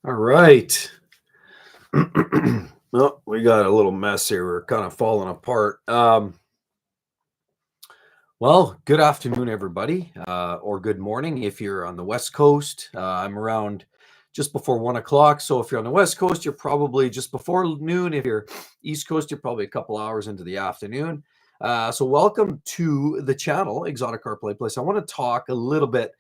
All right. Well, we got a little mess here. We're kind of falling apart. Well, good afternoon, everybody, or good morning if you're on the West Coast. I'm around just before 1 o'clock. So if you're on the West Coast, you're probably just before noon. If you're East Coast, you're probably a couple hours into the afternoon. So welcome to the channel, Exotic Car Play Place. I want to talk a little bit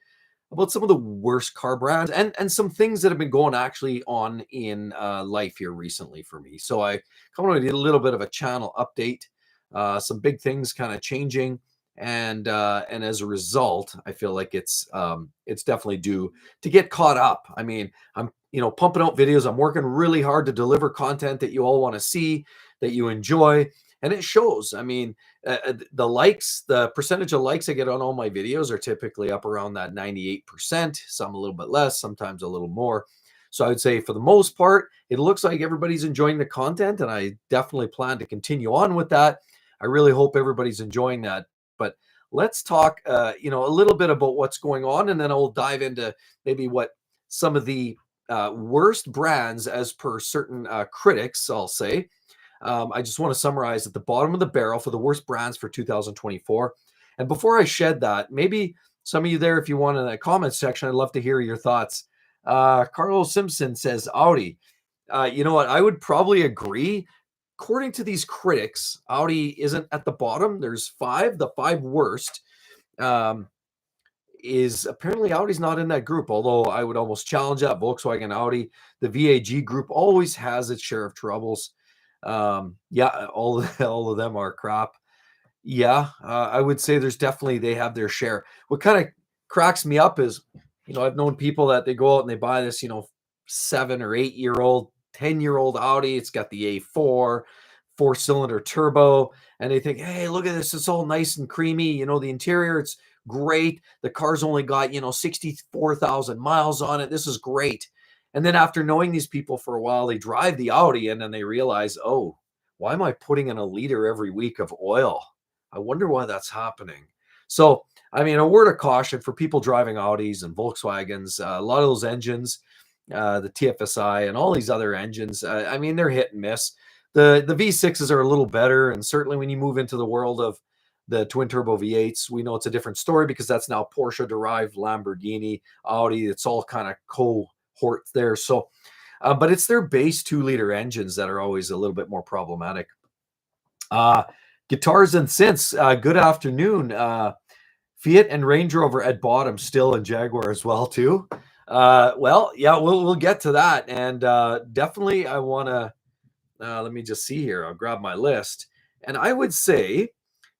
about some of the worst car brands and some things that have been going actually on in life here recently for me. So I kind of want to do a little bit of a channel update, some big things kind of changing, and as a result, I feel like it's definitely due to get caught up. I mean, I'm pumping out videos. I'm working really hard to deliver content that you all want to see, that you enjoy, and it shows. I mean, the likes, the percentage of likes I get on all my videos are typically up around that 98%, some a little bit less, sometimes a little more. So I would say for the most part, it looks like everybody's enjoying the content, and I definitely plan to continue on with that. I really hope everybody's enjoying that. But let's talk, a little bit about what's going on, and then I'll dive into maybe what some of the worst brands, as per certain critics, I'll say, I just want to summarize at the bottom of the barrel for the worst brands for 2024. And before I shed that, maybe some of you there, if you want in the comments section, I'd love to hear your thoughts. Carlos Simpson says Audi. You know what? I would probably agree. According to these critics, Audi isn't at the bottom. There's five. The five worst is apparently Audi's not in that group, although I would almost challenge that. Volkswagen, Audi, the VAG group always has its share of troubles. Yeah, all of them are crap. Yeah, I would say there's definitely they have their share. What kind of cracks me up is, I've known people that they go out and they buy this, 7 or 8 year old, 10-year-old Audi. It's got the A4, four-cylinder turbo, and they think, hey, look at this, it's all nice and creamy. The interior, it's great. The car's only got 64,000 miles on it. This is great. And then after knowing these people for a while, they drive the Audi and then they realize, oh, why am I putting in a liter every week of oil? I wonder why that's happening. So, I mean, a word of caution for people driving Audis and Volkswagens. A lot of those engines, the TFSI and all these other engines, I mean, they're hit and miss. The V6s are a little better, and certainly when you move into the world of the twin turbo V8s, we know it's a different story because that's now Porsche derived, Lamborghini, Audi. It's all kind of cohort there. So, but it's their base 2-liter engines that are always a little bit more problematic. Guitars and synths. Good afternoon. Fiat and Range Rover at bottom still, and Jaguar as well too. Well, yeah, we'll get to that, and definitely I want to. Let me just see here. I'll grab my list, and I would say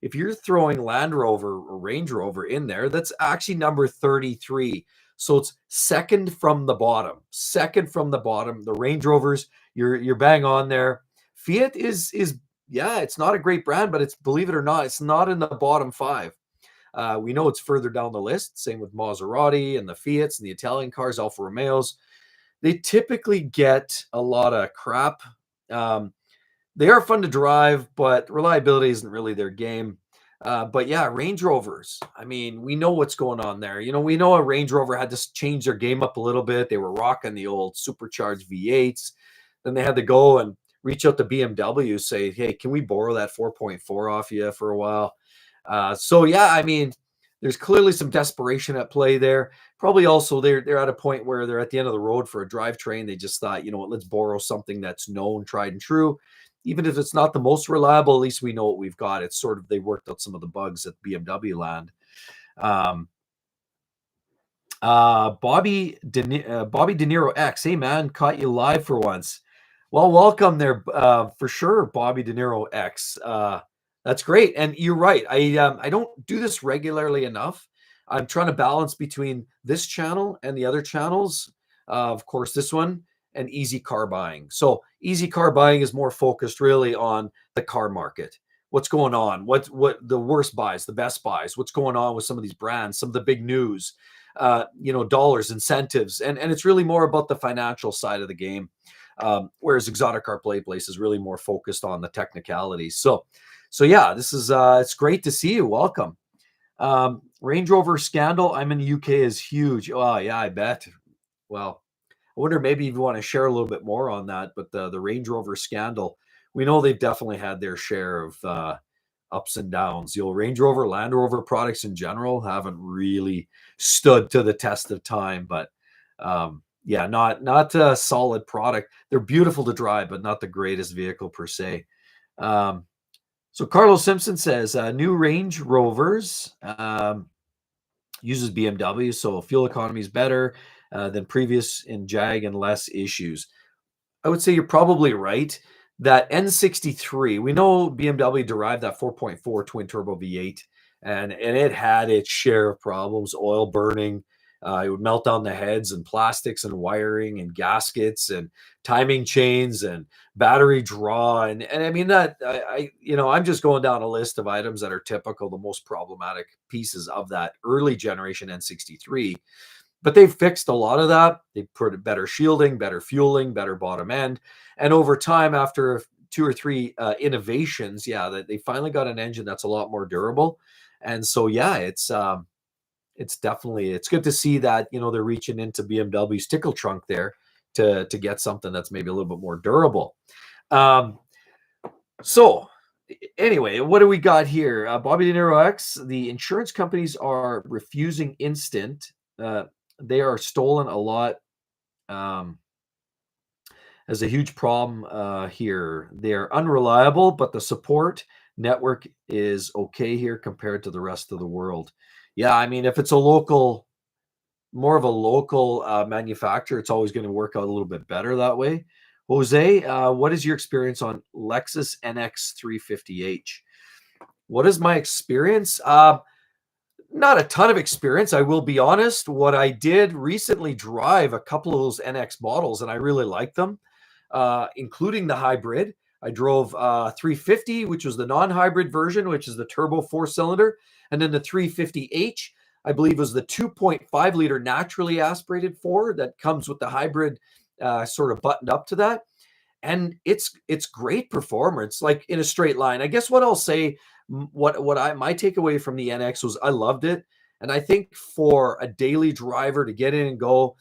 if you're throwing Land Rover or Range Rover in there, that's actually number 33. So it's second from the bottom. Second from the bottom. The Range Rovers, you're bang on there. Fiat is yeah, it's not a great brand, but it's, believe it or not, it's not in the bottom five. We know it's further down the list. Same with Maserati and the Fiats and the Italian cars, Alfa Romeos. They typically get a lot of crap. They are fun to drive, but reliability isn't really their game. But yeah, Range Rovers. I mean, we know what's going on there. We know a Range Rover had to change their game up a little bit. They were rocking the old supercharged V8s. Then they had to go and reach out to BMW, say, hey, can we borrow that 4.4 off you for a while? So yeah, I mean, there's clearly some desperation at play there. Probably also they're at a point where they're at the end of the road for a drivetrain. They just thought, what, let's borrow something that's known, tried and true. Even if it's not the most reliable, at least we know what we've got. It's sort of, they worked out some of the bugs at BMW land. Bobby De Niro X. Hey man, caught you live for once. Well, welcome there, for sure, Bobby De Niro X. That's great, and you're right. I don't do this regularly enough. I'm trying to balance between this channel and the other channels. Of course, this one and Easy Car Buying. So Easy Car Buying is more focused really on the car market. What's going on? What the worst buys, the best buys? What's going on with some of these brands? Some of the big news. Dollars, incentives, and it's really more about the financial side of the game. Whereas Exotic Car Play Place is really more focused on the technicalities. So yeah, this is it's great to see you. Welcome. Range Rover scandal. I'm in the UK is huge. Oh yeah, I bet. Well, I wonder maybe if you want to share a little bit more on that. But the Range Rover scandal, we know they've definitely had their share of ups and downs. The old Range Rover, Land Rover products in general haven't really stood to the test of time. But yeah, not a solid product. They're beautiful to drive, but not the greatest vehicle per se. So Carlos Simpson says new Range Rovers uses BMW, so fuel economy is better than previous in Jag and less issues. I would say you're probably right. That N63, we know BMW derived that 4.4 twin turbo V8, and it had its share of problems, oil burning. It would melt down the heads and plastics and wiring and gaskets and timing chains and battery draw. And I mean that I'm just going down a list of items that are typical, the most problematic pieces of that early generation N63. But they've fixed a lot of that. They've put better shielding, better fueling, better bottom end. And over time, after 2 or 3 innovations, they finally got an engine that's a lot more durable. And so, it's definitely, it's good to see that, they're reaching into BMW's tickle trunk there to get something that's maybe a little bit more durable. So anyway, what do we got here? Bobby De Niro X, the insurance companies are refusing instant. They are stolen a lot. As a huge problem here. They're unreliable, but the support network is okay here compared to the rest of the world. Yeah, I mean, if it's more of a local manufacturer, it's always going to work out a little bit better that way. Jose, what is your experience on Lexus NX 350h? What is my experience? Not a ton of experience, I will be honest. What I did recently drive a couple of those NX models, and I really like them, including the hybrid. I drove 350, which was the non-hybrid version, which is the turbo 4-cylinder, and then the 350h, I believe, was the 2.5 liter naturally aspirated 4 that comes with the hybrid sort of buttoned up to that. And it's great performance, like in a straight line. I guess what I'll say, my takeaway from the NX was I loved it. And I think for a daily driver to get in and go,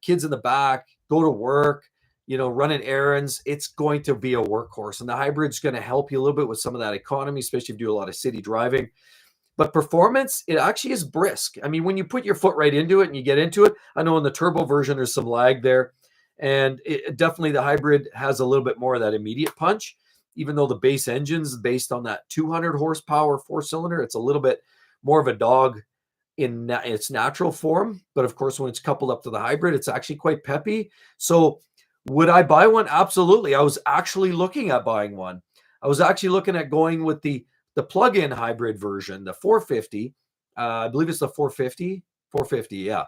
kids in the back, go to work, running errands, it's going to be a workhorse. And the hybrid's going to help you a little bit with some of that economy, especially if you do a lot of city driving. But performance, it actually is brisk. I mean, when you put your foot right into it and you get into it, I know in the turbo version, there's some lag there. And definitely the hybrid has a little bit more of that immediate punch, even though the base engine's based on that 200 horsepower 4-cylinder. It's a little bit more of a dog in its natural form. But of course, when it's coupled up to the hybrid, it's actually quite peppy. So would I buy one? Absolutely. I was actually looking at buying one. I was actually looking at going with the plug-in hybrid version, the 450. I believe it's the 450. 450, yeah.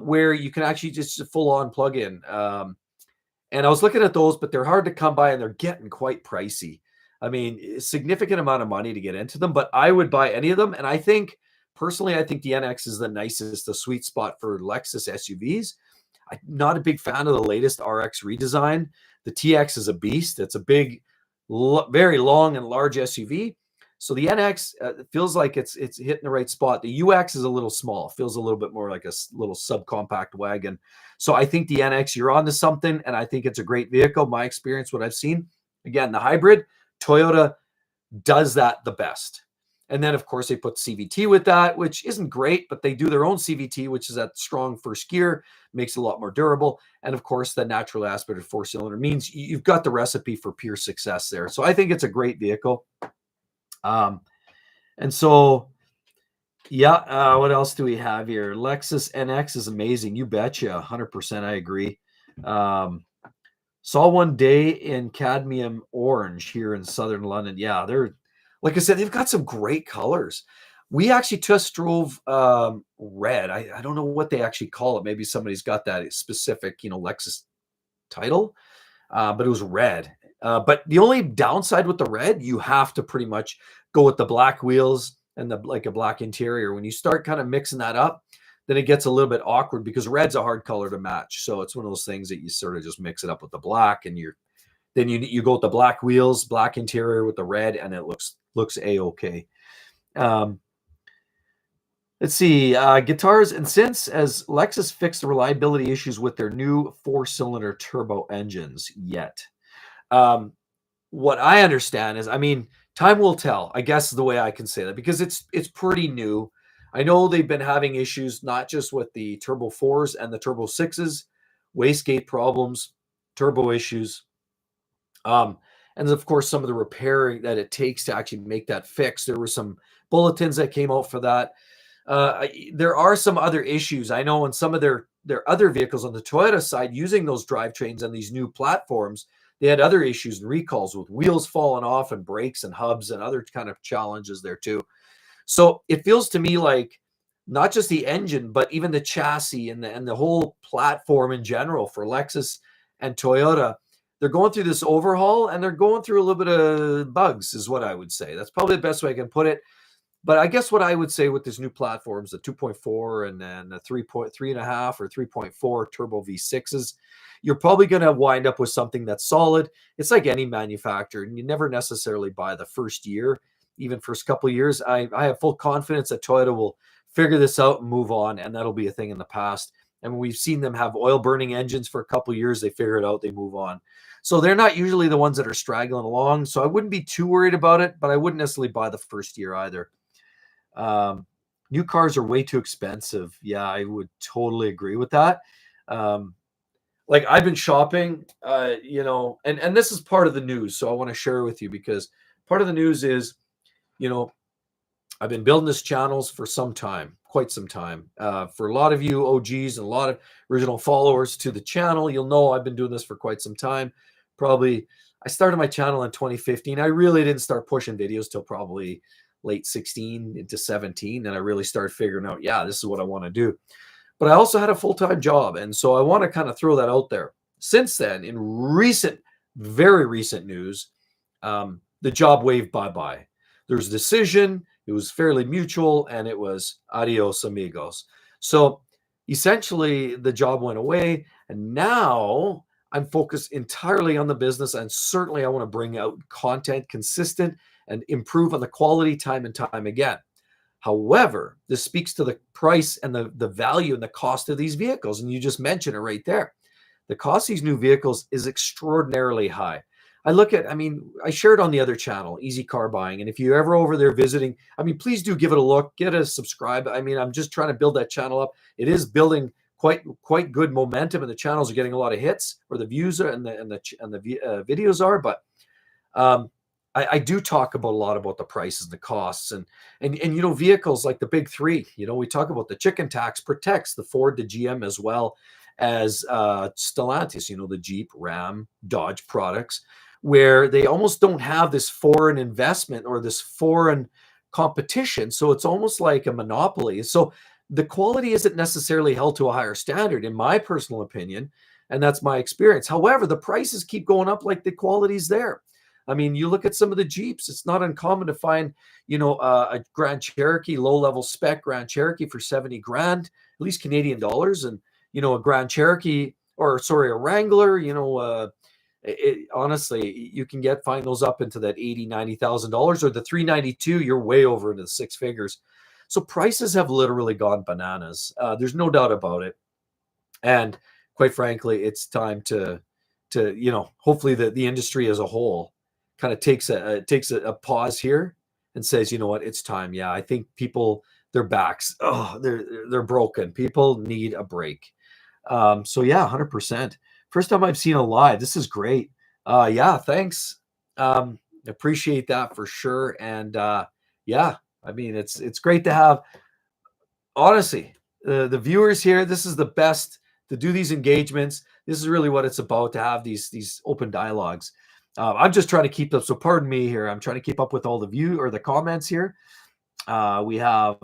Where you can actually just full-on plug in. And I was looking at those, but they're hard to come by and they're getting quite pricey. I mean, a significant amount of money to get into them, but I would buy any of them. And I think, personally, the NX is the nicest, the sweet spot for Lexus SUVs. I'm not a big fan of the latest RX redesign. The TX is a beast. It's a big, very long and large SUV. So the NX feels like it's hitting the right spot. The UX is a little small. It feels a little bit more like a little subcompact wagon. So I think the NX, you're onto something, and I think it's a great vehicle. My experience, what I've seen, again, the hybrid, Toyota does that the best. And then, of course, they put CVT with that, which isn't great, but they do their own CVT, which is that strong first gear, makes it a lot more durable. And, of course, the naturally aspirated 4-cylinder means you've got the recipe for pure success there. So I think it's a great vehicle. And so, what else do we have here? Lexus NX is amazing. You betcha. 100%. I agree. Saw one day in cadmium orange here in southern London. Yeah, they're, like I said, they've got some great colors. We actually just drove red. I don't know what they actually call it. Maybe somebody's got that specific, Lexus title, but it was red. But the only downside with the red, you have to pretty much go with the black wheels and like a black interior. When you start kind of mixing that up, then it gets a little bit awkward because red's a hard color to match. So it's one of those things that you sort of just mix it up with the black, and you go with the black wheels, black interior with the red, and it looks a-okay. Let's see, guitars and synths, as Lexus fixed the reliability issues with their new four-cylinder turbo engines yet. Um, what I understand is, I mean, time will tell, I guess is the way I can say that, because it's pretty new. I know they've been having issues not just with the turbo 4s and the turbo 6s, wastegate problems, turbo issues, and of course some of the repairing that it takes to actually make that fix. There were some bulletins that came out for that. There are some other issues. I know in some of their other vehicles on the Toyota side using those drivetrains and these new platforms, they had other issues and recalls with wheels falling off and brakes and hubs and other kind of challenges there too. So it feels to me like not just the engine, but even the chassis and the whole platform in general for Lexus and Toyota, they're going through this overhaul and they're going through a little bit of bugs, is what I would say. That's probably the best way I can put it. But I guess what I would say with these new platforms, the 2.4 and then the 3.3.5 or 3.4 turbo V6s, you're probably going to wind up with something that's solid. It's like any manufacturer, and you never necessarily buy the first year, even first couple of years. I have full confidence that Toyota will figure this out and move on, and that'll be a thing in the past. And we've seen them have oil burning engines for a couple of years. They figure it out, they move on. So they're not usually the ones that are straggling along. So I wouldn't be too worried about it, but I wouldn't necessarily buy the first year either. New cars are way too expensive. Yeah, I would totally agree with that. Um, like I've been shopping, and this is part of the news. So I want to share with you because part of the news is, you know, I've been building this channels for some time, quite some time. For a lot of you OGs and a lot of original followers to the channel, you'll know I've been doing this for quite some time. Probably I started my channel in 2015. I really didn't start pushing videos till probably late 16 into 17. And I really started figuring out, yeah, this is what I want to do. But I also had a full-time job. And so I want to kind of throw that out there. Since then, in very recent news, the job waved bye-bye. There's a decision. It was fairly mutual, and it was adios, amigos. So essentially, the job went away, and now I'm focused entirely on the business, and certainly I want to bring out content consistent and improve on the quality time and time again. However, this speaks to the price and the value and the cost of these vehicles, and you just mentioned it right there. The cost of these new vehicles is extraordinarily high. I mean, I shared on the other channel, Easy Car Buying. And if you're ever over there visiting, I mean, please do give it a look, get a subscribe. I mean, I'm just trying to build that channel up. It is building quite good momentum, and the channels are getting a lot of hits, or the views are, and the videos are. But I do talk about a lot about the prices, the costs, and vehicles like the big three. We talk about the chicken tax protects the Ford, the GM, as well as Stellantis. The Jeep, Ram, Dodge products, where they almost don't have this foreign investment or this foreign competition. So it's almost like a monopoly. So the quality isn't necessarily held to a higher standard, in my personal opinion, and that's my experience. However, the prices keep going up like the quality's there. I mean, you look at some of the Jeeps, it's not uncommon to find, a Grand Cherokee, low-level spec Grand Cherokee for 70 grand, at least Canadian dollars, and, a Grand Cherokee, a Wrangler, honestly, you can find those up into that $80,000-$90,000, or the 392, you're way over into the six figures. So prices have literally gone bananas. There's no doubt about it. And quite frankly, it's time to hopefully the industry as a whole kind of takes a pause here and says, you know what, it's time. Yeah, I think people, their backs, they're broken. People need a break. So yeah, 100%. First time I've seen a live. This is great. Yeah, thanks. Appreciate that for sure. And yeah, I mean, it's great to have, honestly, the viewers here. This is the best to do these engagements. This is really what it's about, to have these open dialogues. I'm just trying to keep up. So pardon me here. I'm trying to keep up with all the view or the comments here. We have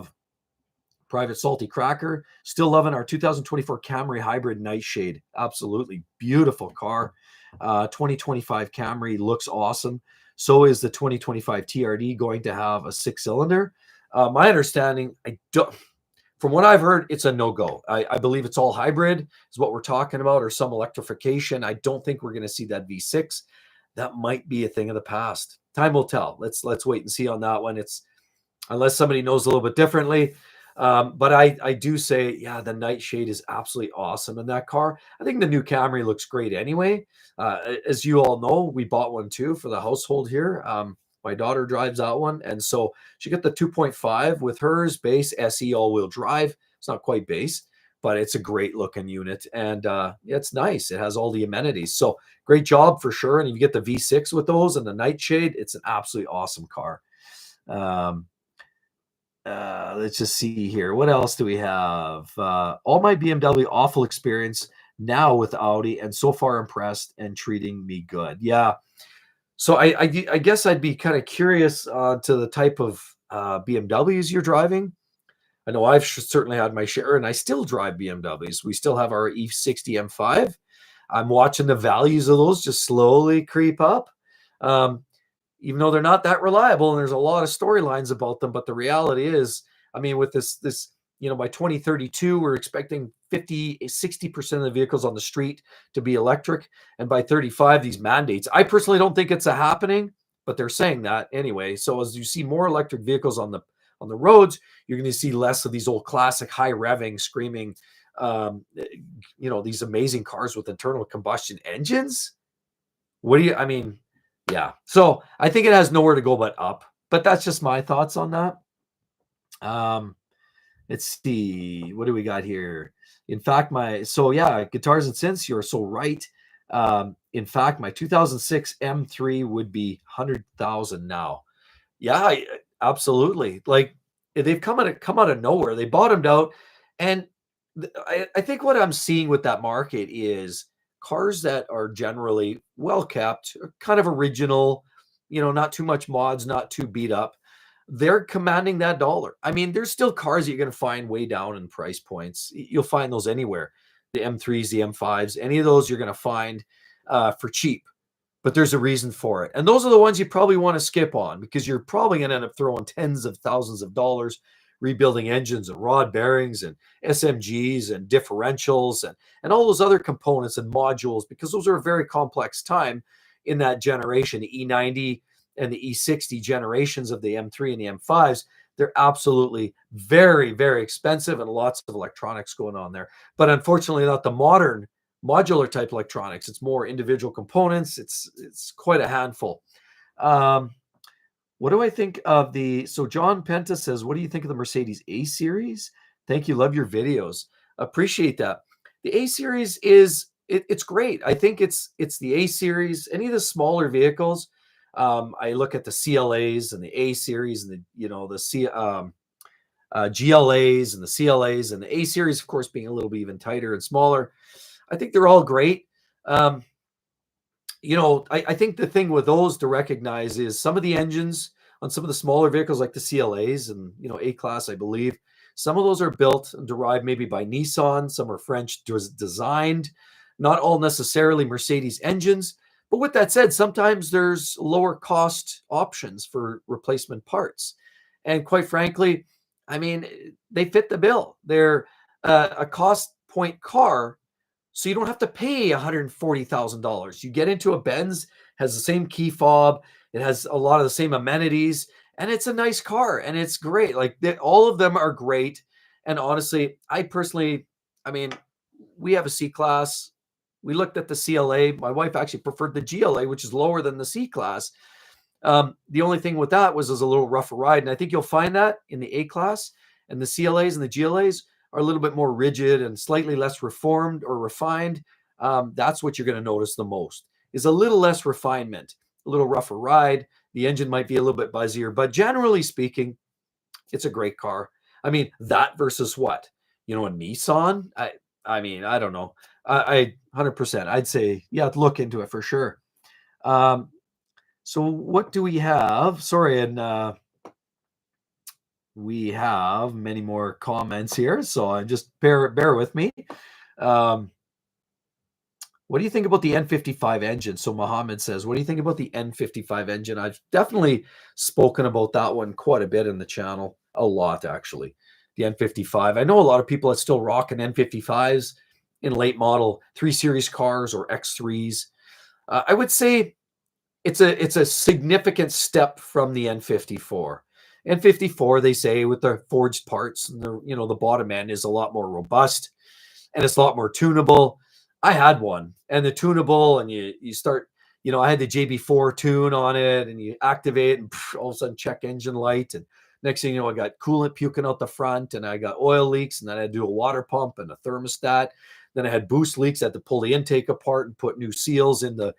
Private Salty Cracker, still loving our 2024 Camry Hybrid Nightshade. Absolutely beautiful car. 2025 Camry looks awesome. So is the 2025 TRD going to have a 6-cylinder. My understanding, from what I've heard, it's a no-go. I believe it's all hybrid is what we're talking about, or some electrification. I don't think we're going to see that V6. That might be a thing of the past. Time will tell. Let's wait and see on that one. It's unless somebody knows a little bit differently. But I do say, yeah, the nightshade is absolutely awesome in that car. I think the new Camry looks great anyway. As you all know, we bought one too for the household here. My daughter drives that one, and so she got the 2.5 with hers base SE all-wheel drive. It's not quite base, but it's a great looking unit, and it's nice. It has all the amenities, so great job for sure. And if you get the V6 with those and the nightshade, it's an absolutely awesome car. Um, let's just see here. What else do we have? All my BMW awful experience now with Audi, and so far impressed and treating me good. Yeah. So I guess I'd be kind of curious to the type of BMWs you're driving. I know I've certainly had my share, and I still drive BMWs. We still have our E60 M5. I'm watching the values of those just slowly creep up. Um, Even though they're not that reliable and there's a lot of storylines about them. But the reality is, I mean, with this, by 2032, we're expecting 60% of the vehicles on the street to be electric. And by 35, these mandates, I personally don't think it's a happening, but they're saying that anyway. So as you see more electric vehicles on the roads, you're going to see less of these old classic high revving, screaming, these amazing cars with internal combustion engines. I mean, yeah. So I think it has nowhere to go but up. But that's just my thoughts on that. Let's see. What do we got here? In fact, guitars and synths, you're so right. In fact, my 2006 M3 would be 100,000 now. Yeah, absolutely. Like they've come out of nowhere. They bottomed out, and I think what I'm seeing with that market is cars that are generally well kept, kind of original, not too much mods, not too beat up. They're commanding that dollar. I mean, there's still cars that you're going to find way down in price points. You'll find those anywhere. The M3s, the M5s, any of those you're going to find for cheap. But there's a reason for it. And those are the ones you probably want to skip on, because you're probably going to end up throwing tens of thousands of dollars rebuilding engines and rod bearings and SMGs and differentials and all those other components and modules, because those are a very complex time in that generation. The E90 and the E60 generations of the M3 and the M5s, they're absolutely very, very expensive, and lots of electronics going on there. But unfortunately, not the modern modular type electronics. It's more individual components. It's quite a handful. What do I think of so John Penta says, what do you think of the Mercedes A series? Thank you. Love your videos. Appreciate that. The A series it's great. I think it's the A series. Any of the smaller vehicles, I look at the CLAs and the A series and the GLAs and the CLAs, and the A series, of course, being a little bit even tighter and smaller. I think they're all great. I think the thing with those to recognize is some of the engines on some of the smaller vehicles like the CLAs and, A-Class, I believe, some of those are built and derived maybe by Nissan. Some are French designed, not all necessarily Mercedes engines. But with that said, sometimes there's lower cost options for replacement parts. And quite frankly, I mean, they fit the bill. They're a cost point car, so you don't have to pay $140,000. You get into a Benz, has the same key fob, it has a lot of the same amenities, and it's a nice car, and it's great. Like all of them are great. And honestly, I mean, we have a C-Class. We looked at the CLA. My wife actually preferred the GLA, which is lower than the C-Class. The only thing with that was it was a little rougher ride, and I think you'll find that in the A-Class, and the CLAs and the GLAs are a little bit more rigid and slightly less reformed or refined. That's what you're going to notice the most, is a little less refinement, a little rougher ride. The engine might be a little bit buzzier, but generally speaking, it's a great car. I mean, that versus what? A Nissan? I mean, I don't know. I 100%. I'd say, yeah, look into it for sure. So what do we have? Sorry, and we have many more comments here, so just bear with me. What do you think about the N55 engine? So Mohammed says, what do you think about the N55 engine? I've definitely spoken about that one quite a bit in the channel, a lot actually. The N55. I know a lot of people that still rock an N55s in late model 3 Series cars or X3s. I would say it's a significant step from the N54. N54, they say, with the forged parts, and the bottom end is a lot more robust and it's a lot more tunable. I had one, and the tunable, and you start, I had the JB4 tune on it, and you activate, and all of a sudden check engine light, and next thing you know, I got coolant puking out the front, and I got oil leaks, and then I had to do a water pump and a thermostat. Then I had boost leaks. I had to pull the intake apart and put new seals in the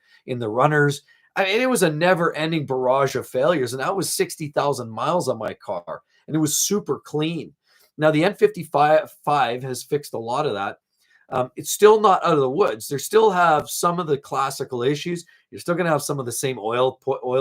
runners. I mean, it was a never-ending barrage of failures, and that was 60,000 miles on my car, and it was super clean. Now the N55 has fixed a lot of that. It's still not out of the woods. They still have some of the classical issues. You're still going to have some of the same oil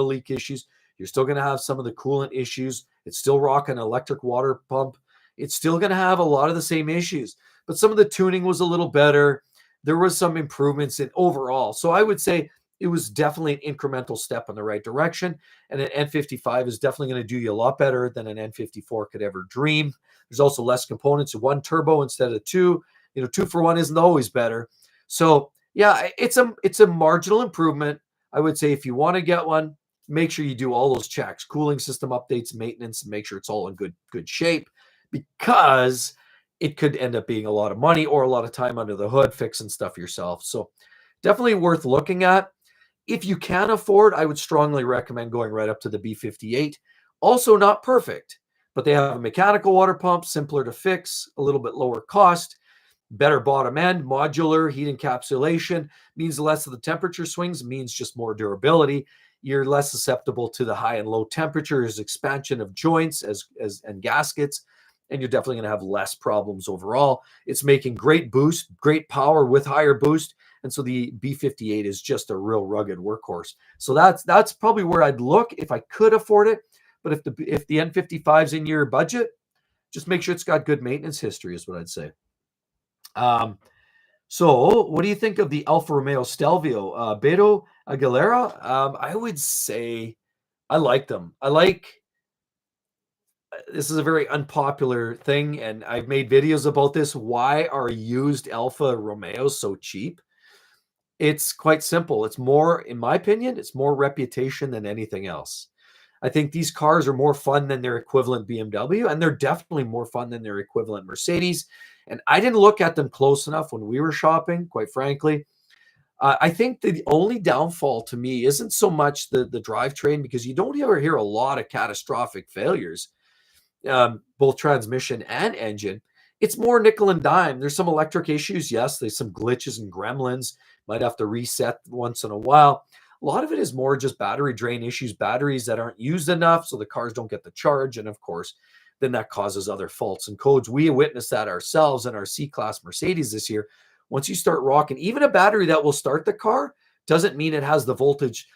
leak issues. You're still going to have some of the coolant issues. It's still rocking an electric water pump. It's still going to have a lot of the same issues, but some of the tuning was a little better. There was some improvements in overall. So I would say it was definitely an incremental step in the right direction. And an N55 is definitely going to do you a lot better than an N54 could ever dream. There's also less components, one turbo instead of two. 2-for-1 isn't always better. So yeah, it's a marginal improvement. I would say if you want to get one, make sure you do all those checks, cooling system updates, maintenance, and make sure it's all in good shape, because it could end up being a lot of money or a lot of time under the hood fixing stuff yourself. So definitely worth looking at. If you can afford, I would strongly recommend going right up to the B58. Also not perfect, but they have a mechanical water pump, simpler to fix, a little bit lower cost, better bottom end, modular heat encapsulation, means less of the temperature swings, means just more durability. You're less susceptible to the high and low temperatures, expansion of joints and gaskets, and you're definitely going to have less problems overall. It's making great boost, great power with higher boost, and so the B58 is just a real rugged workhorse. So that's probably where I'd look if I could afford it. But if the N55 is in your budget, just make sure it's got good maintenance history, is what I'd say. So what do you think of the Alfa Romeo Stelvio? Beto Aguilera? I would say I like them. This is a very unpopular thing, and I've made videos about this. Why are used Alfa Romeos so cheap? It's quite simple. It's more, in my opinion, it's more reputation than anything else. I think these cars are more fun than their equivalent BMW, and they're definitely more fun than their equivalent Mercedes. And I didn't look at them close enough when we were shopping, quite frankly. I think the only downfall to me isn't so much the drivetrain, because you don't ever hear a lot of catastrophic failures, both transmission and engine. It's more nickel and dime. There's some electric issues. Yes, there's some glitches and gremlins. Might have to reset once in a while. A lot of it is more just battery drain issues, batteries that aren't used enough, so the cars don't get the charge. And of course, then that causes other faults and codes. We witnessed that ourselves in our C-Class Mercedes this year. Once you start rocking, even a battery that will start the car doesn't mean it has the voltage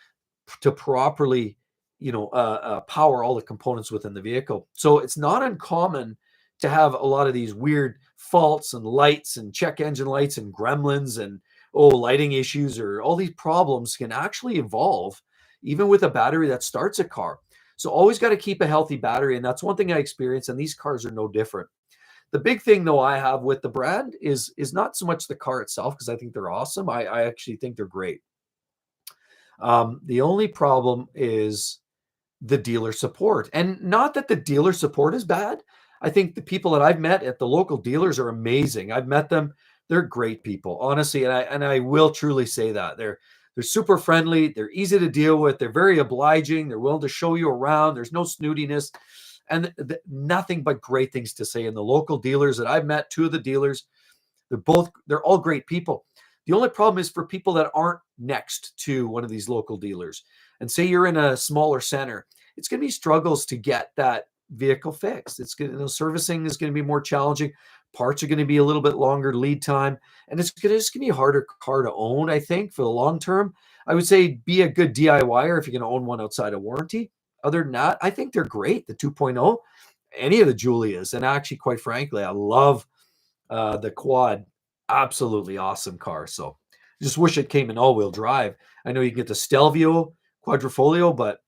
to properly, power all the components within the vehicle. So it's not uncommon to have a lot of these weird faults and lights and check engine lights and gremlins and lighting issues, or all these problems can actually evolve even with a battery that starts a car. So always got to keep a healthy battery. And that's one thing I experience. And these cars are no different. The big thing, though, I have with the brand is not so much the car itself, because I think they're awesome. I actually think they're great. The only problem is the dealer support. And not that the dealer support is bad. I think the people that I've met at the local dealers are amazing. I've met them. They're great people, honestly. And I will truly say that. They're super friendly. They're easy to deal with. They're very obliging. They're willing to show you around. There's no snootiness. And nothing but great things to say. And the local dealers that I've met, two of the dealers, they're all great people. The only problem is for people that aren't next to one of these local dealers. And say you're in a smaller center, it's going to be struggles to get that vehicle fixed. Servicing is going to be more challenging. Parts are going to be a little bit longer lead time, and it's going to be a harder car to own, I think, for the long term. I would say be a good DIYer if you're going to own one outside of warranty. Other than that, I think they're great. The 2.0, any of the Giulias, and actually, quite frankly, I love the Quad. Absolutely awesome car. So just wish it came in all-wheel drive. I know you can get the Stelvio Quadrifoglio, but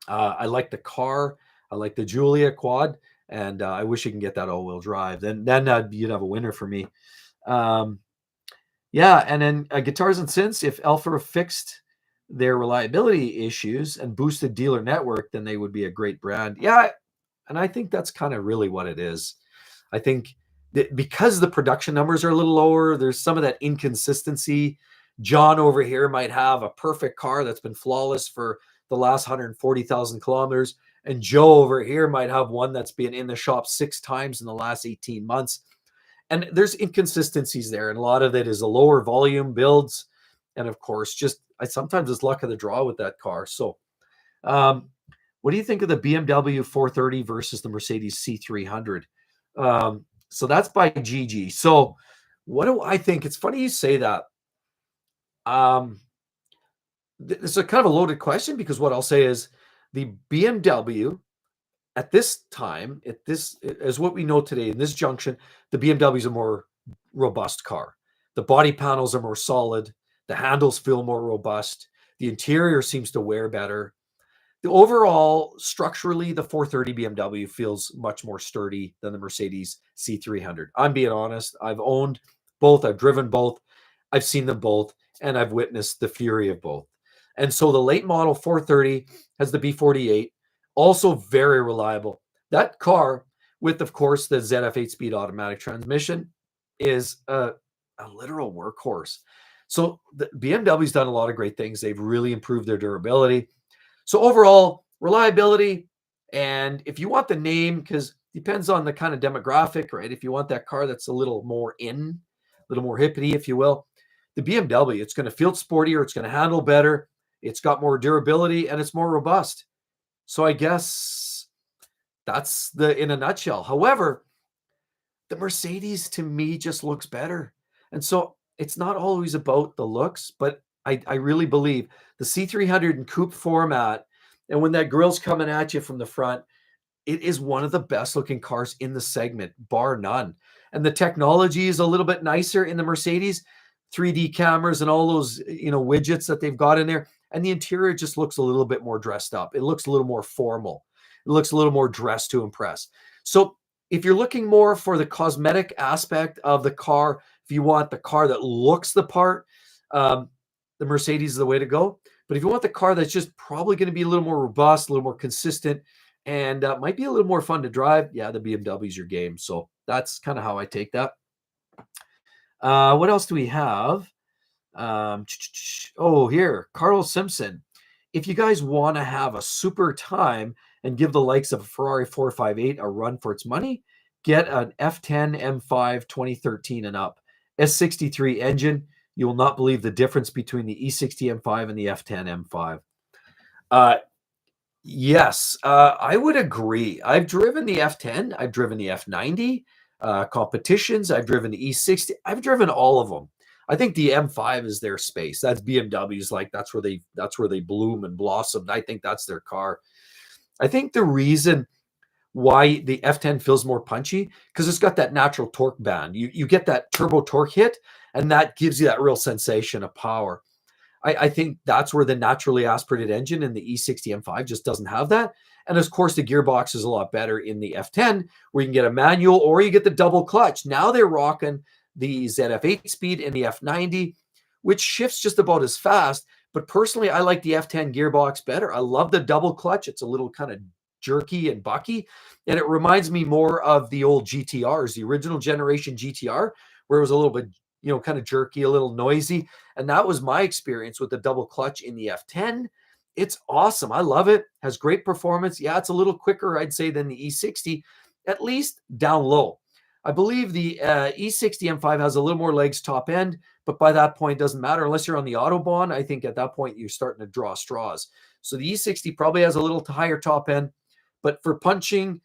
I like the car. I like the Giulia Quad, and I wish you can get that all-wheel drive. Then you'd have a winner for me. Yeah, and then Guitars and Synths, if Alfa fixed their reliability issues and boosted dealer network, then they would be a great brand. Yeah, And I think that's kind of really what it is. I think that because the production numbers are a little lower, there's some of that inconsistency. John over here might have a perfect car that's been flawless for the last 140,000 kilometers. And Joe over here might have one that's been in the shop 6 times in the last 18 months. And there's inconsistencies there. And a lot of it is a lower volume builds. And of course, just sometimes it's luck of the draw with that car. So, what do you think of the BMW 430 versus the Mercedes C300? So that's by Gigi. So what do I think? It's funny you say that. It's a kind of a loaded question because what I'll say is the BMW at this time, as what we know today in this junction, the BMW is a more robust car. The body panels are more solid. The handles feel more robust. The interior seems to wear better. The overall, structurally, the 430 BMW feels much more sturdy than the Mercedes C300. I'm being honest. I've owned both. I've driven both. I've seen them both, and I've witnessed the fury of both. And so the late model 430 has the B48, also very reliable. That car, with, of course, the ZF 8-speed automatic transmission, is a literal workhorse. So the BMW's done a lot of great things. They've really improved their durability. So overall, reliability, and if you want the name, because depends on the kind of demographic, right? If you want that car that's a little more a little more hippity, if you will, the BMW, it's going to feel sportier, it's going to handle better, it's got more durability, and it's more robust. So I guess that's in a nutshell. However, the Mercedes to me just looks better. And so it's not always about the looks, but I really believe the C300 in coupe format, and when that grill's coming at you from the front, it is one of the best looking cars in the segment, bar none. And the technology is a little bit nicer in the Mercedes, 3D cameras and all those, widgets that they've got in there. And the interior just looks a little bit more dressed up. It looks a little more formal. It looks a little more dressed to impress. So if you're looking more for the cosmetic aspect of the car, if you want the car that looks the part, the Mercedes is the way to go. But if you want the car that's just probably going to be a little more robust, a little more consistent, and might be a little more fun to drive, yeah, the BMW is your game. So that's kind of how I take that. What else do we have? Here, Carlos Simpson. If you guys want to have a super time and give the likes of a Ferrari 458 a run for its money, get an F10 M5 2013 and up. S63 engine. You will not believe the difference between the E60 M5 and the F10 M5. Yes, I would agree. I've driven the F10. I've driven the F90 competitions. I've driven the E60. I've driven all of them. I think the M5 is their space. That's BMW's that's where they bloom and blossom. I think that's their car. I think the reason why the F10 feels more punchy because it's got that natural torque band. You get that turbo torque hit, and that gives you that real sensation of power. I think that's where the naturally aspirated engine in the E60 M5 just doesn't have that. And of course, the gearbox is a lot better in the F10, where you can get a manual or you get the double clutch. Now they're rocking the ZF 8-speed and the F90, which shifts just about as fast. But personally, I like the F10 gearbox better. I love the double clutch. It's a little kind of jerky and bucky. And it reminds me more of the old GTRs, the original generation GTR, where it was a little bit, kind of jerky, a little noisy. And that was my experience with the double clutch in the F10. It's awesome. I love it. Has great performance. Yeah, it's a little quicker, I'd say, than the E60, at least down low. I believe the E60 M5 has a little more legs top end, but by that point, it doesn't matter unless you're on the Autobahn. I think at that point, you're starting to draw straws. So the E60 probably has a little higher top end, but for punch, the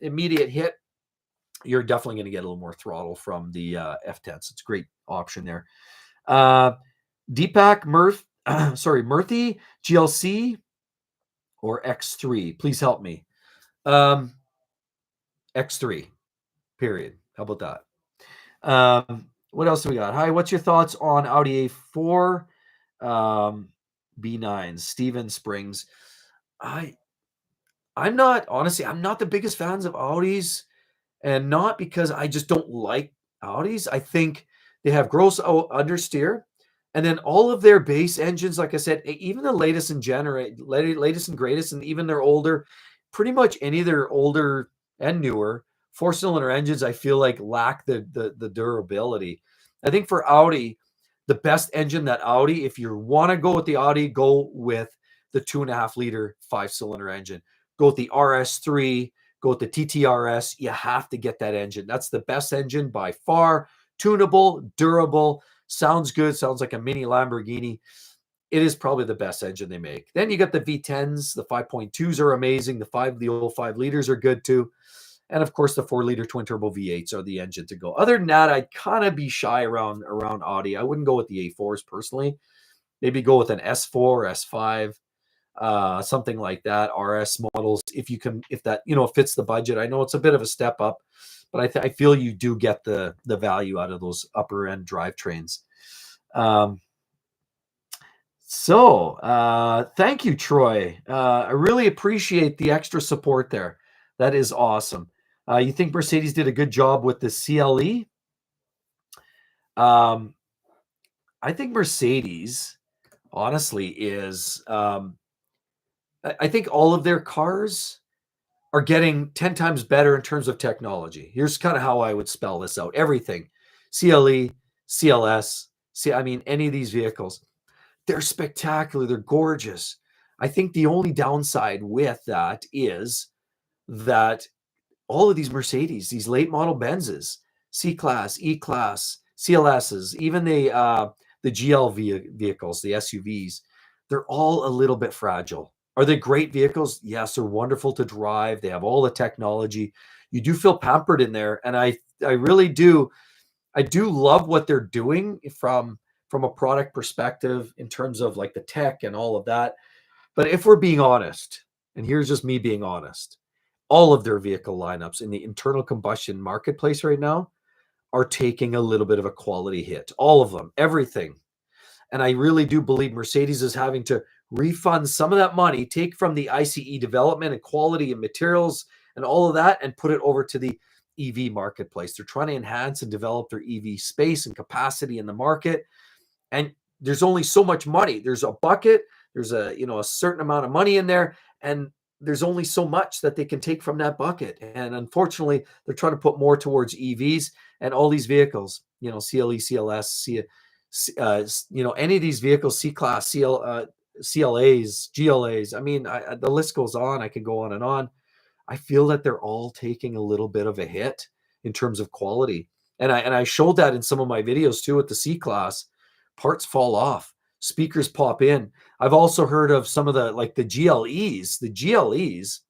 immediate hit, you're definitely going to get a little more throttle from the F10. So it's a great option there. Deepak Murthy, GLC or X3? Please help me. X3, period. How about that? What else do we got? Hi, what's your thoughts on Audi A4 B9? Steven Springs. I'm not the biggest fans of Audis, and not because I just don't like Audis. I think they have gross understeer, and then all of their base engines, like I said, even the latest and greatest, and even they're older, pretty much any of their older and newer four-cylinder engines, I feel like lack the durability. I think for Audi, the best engine that Audi, if you want to go with the Audi, go with the 2.5-liter 5-cylinder engine. Go with the RS3, go with the TTRS. You have to get that engine. That's the best engine by far. Tunable, durable, sounds good, sounds like a mini Lamborghini. It is probably the best engine they make. Then you got the V10s, the 5.2s are amazing. The old 5 liters are good too. And of course, the 4-liter twin turbo V8s are the engine to go. Other than that, I'd kind of be shy around Audi. I wouldn't go with the A4s personally. Maybe go with an S4, S5, something like that. RS models, if that fits the budget. I know it's a bit of a step up, but I feel you do get the value out of those upper end drivetrains. Thank you, Troy. I really appreciate the extra support there. That is awesome. You think Mercedes did a good job with the CLE? I think Mercedes, honestly, is. I think all of their cars are getting 10 times better in terms of technology. Here's kind of how I would spell this out. Everything, CLE, CLS, any of these vehicles. They're spectacular. They're gorgeous. I think the only downside with that is that all of these Mercedes, these late model Benzes, C-Class, E-Class, CLSs, even the GL vehicles, the SUVs, they're all a little bit fragile. Are they great vehicles? Yes, they're wonderful to drive. They have all the technology. You do feel pampered in there. And I really do. I do love what they're doing from a product perspective in terms of like the tech and all of that. But if we're being honest, and here's just me being honest, all of their vehicle lineups in the internal combustion marketplace right now are taking a little bit of a quality hit. All of them, everything. And I really do believe Mercedes is having to refund some of that money, take from the ICE development and quality and materials and all of that, and put it over to the EV marketplace. They're trying to enhance and develop their EV space and capacity in the market. And there's only so much money. There's a bucket. There's a certain amount of money in there, and there's only so much that they can take from that bucket. And unfortunately, they're trying to put more towards EVs and all these vehicles. CLE, CLS, any of these vehicles, C-Class, CLAs, GLAs. The list goes on. I could go on and on. I feel that they're all taking a little bit of a hit in terms of quality. And I showed that in some of my videos too with the C-Class. Parts fall off, speakers pop in. I've also heard of some of the GLEs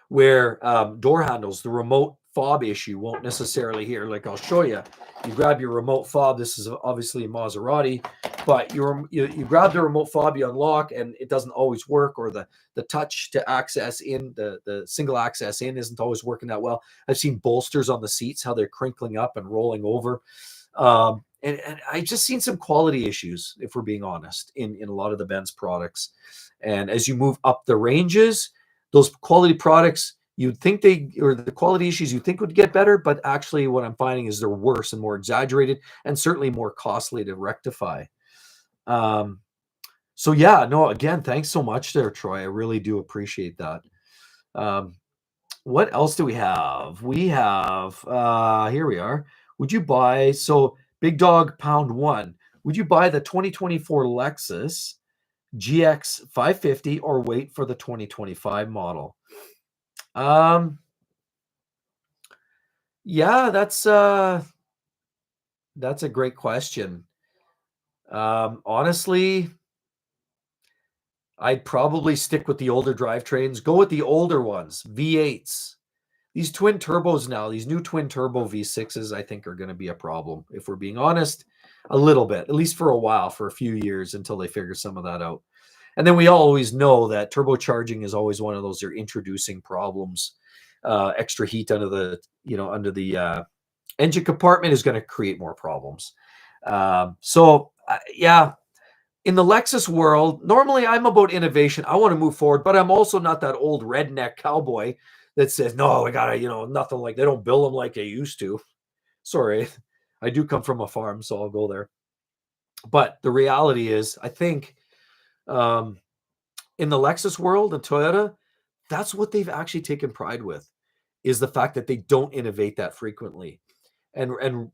where door handles, the remote fob issue won't necessarily hear. Like I'll show you. You grab your remote fob. This is obviously a Maserati, but you grab the remote fob, you unlock, and it doesn't always work, or the touch to access in, the single access in isn't always working that well. I've seen bolsters on the seats, how they're crinkling up and rolling over. And I just seen some quality issues, if we're being honest, in a lot of the Benz products. And as you move up the ranges, those quality products, you'd think the quality issues you think would get better, but actually what I'm finding is they're worse and more exaggerated and certainly more costly to rectify. Again, thanks so much there, Troy. I really do appreciate that. What else do we have? We have, here we are. Would you buy, Big Dog Pound 1, would you buy the 2024 Lexus GX 550 or wait for the 2025 model? Yeah, that's a great question. Honestly, I'd probably stick with the older drivetrains. Go with the older ones, V8s. These twin turbos now, these new twin turbo V6s, I think are going to be a problem, if we're being honest, a little bit, at least for a while, for a few years until they figure some of that out. And then we always know that turbocharging is always one of those they're introducing problems. Extra heat under the engine compartment is going to create more problems. In the Lexus world, normally I'm about innovation. I want to move forward, but I'm also not that old redneck cowboy that says, no, I gotta, nothing like, they don't build them like they used to. Sorry, I do come from a farm, so I'll go there. But the reality is, I think in the Lexus world and Toyota, that's what they've actually taken pride with, is the fact that they don't innovate that frequently. And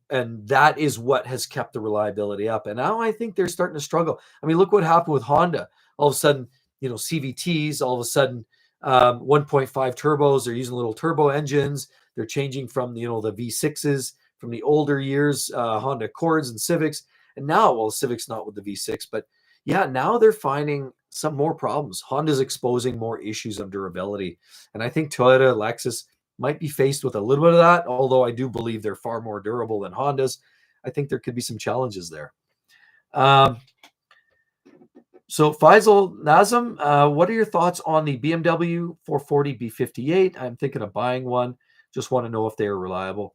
that is what has kept the reliability up. And now I think they're starting to struggle. I mean, look what happened with Honda. All of a sudden, CVTs, all of a sudden, 1.5 turbos, they're using little turbo engines. They're changing from, the V6s from the older years, Honda Accords and Civics. And now, well, Civic's not with the V6, but yeah, now they're finding some more problems. Honda's exposing more issues of durability. And I think Toyota, Lexus might be faced with a little bit of that, although I do believe they're far more durable than Hondas. I think there could be some challenges there. So Faisal Nazem, what are your thoughts on the BMW 440 B58? I'm thinking of buying one. Just want to know if they are reliable.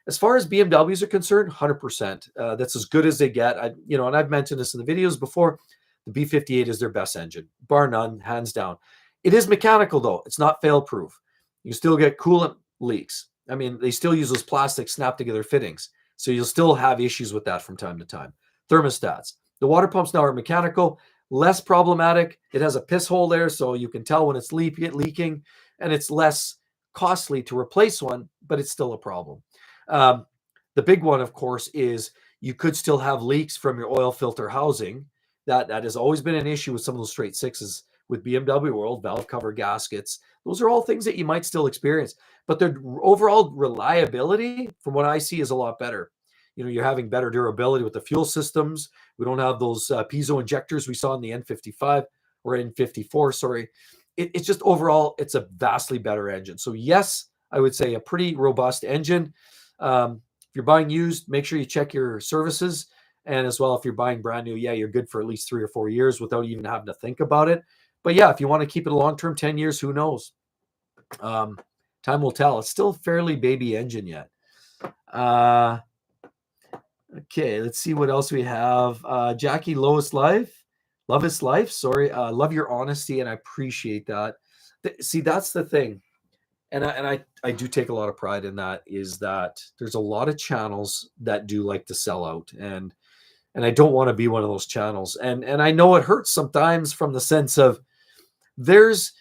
As far as BMWs are concerned, 100%. That's as good as they get. And I've mentioned this in the videos before. The B58 is their best engine, bar none, hands down. It is mechanical, though. It's not fail-proof. You still get coolant leaks. I mean, they still use those plastic snap-together fittings, so you'll still have issues with that from time to time. Thermostats. The water pumps now are mechanical, less problematic. It has a piss hole there, so you can tell when it's leaking, and it's less costly to replace one, but it's still a problem. The big one, of course, is you could still have leaks from your oil filter housing. That has always been an issue with some of those straight sixes with BMW World, valve cover gaskets. Those are all things that you might still experience, but their overall reliability, from what I see, is a lot better. You're having better durability with the fuel systems. We don't have those piezo injectors we saw in the N55 or N54, sorry. It's just overall, it's a vastly better engine. So yes, I would say a pretty robust engine. If you're buying used, make sure you check your services. And as well, if you're buying brand new, yeah, you're good for at least 3 or 4 years without even having to think about it. But yeah, if you want to keep it a long-term, 10 years, who knows? Time will tell. It's still fairly baby engine yet. Okay, let's see what else we have. Jackie, Love is life. Sorry, love your honesty, and I appreciate that. See, that's the thing, and I do take a lot of pride in that. Is that there's a lot of channels that do like to sell out, and I don't want to be one of those channels. And I know it hurts sometimes from the sense of there's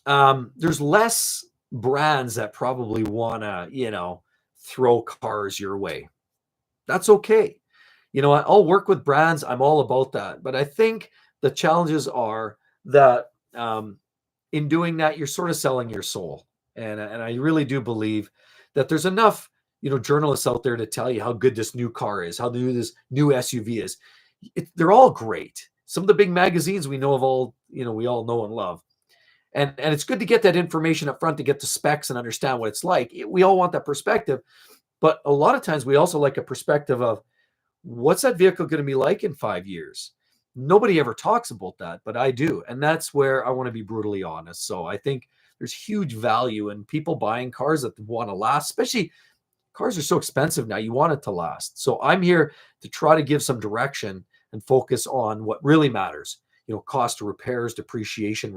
less brands that probably want to, throw cars your way. That's okay. I'll work with brands. I'm all about that. But I think the challenges are that in doing that, you're sort of selling your soul. And I really do believe that there's enough, journalists out there to tell you how good this new car is, how good this new SUV is. They're all great. Some of the big magazines we know of all, we all know and love. And it's good to get that information up front to get the specs and understand what it's like. We all want that perspective. But a lot of times we also like a perspective of what's that vehicle going to be like in 5 years? Nobody ever talks about that, but I do. And that's where I want to be brutally honest. So I think there's huge value in people buying cars that want to last, especially cars are so expensive now. You want it to last. So I'm here to try to give some direction and focus on what really matters. Cost of repairs, depreciation,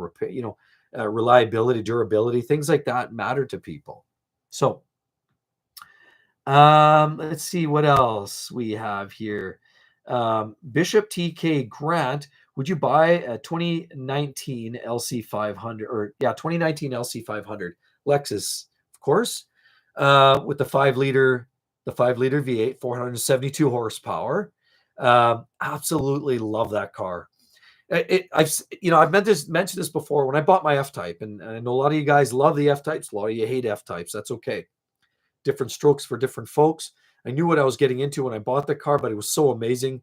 reliability, durability, things like that matter to people. So let's see what else we have here. Bishop TK Grant, would you buy a 2019 LC500 2019 LC500 Lexus, of course, with the 5-liter V8, 472 horsepower. Absolutely love that car. I've mentioned this before when I bought my F-Type, and I know a lot of you guys love the F-Types, a lot of you hate F-Types. That's okay. Different strokes for different folks. I knew what I was getting into when I bought the car, but it was so amazing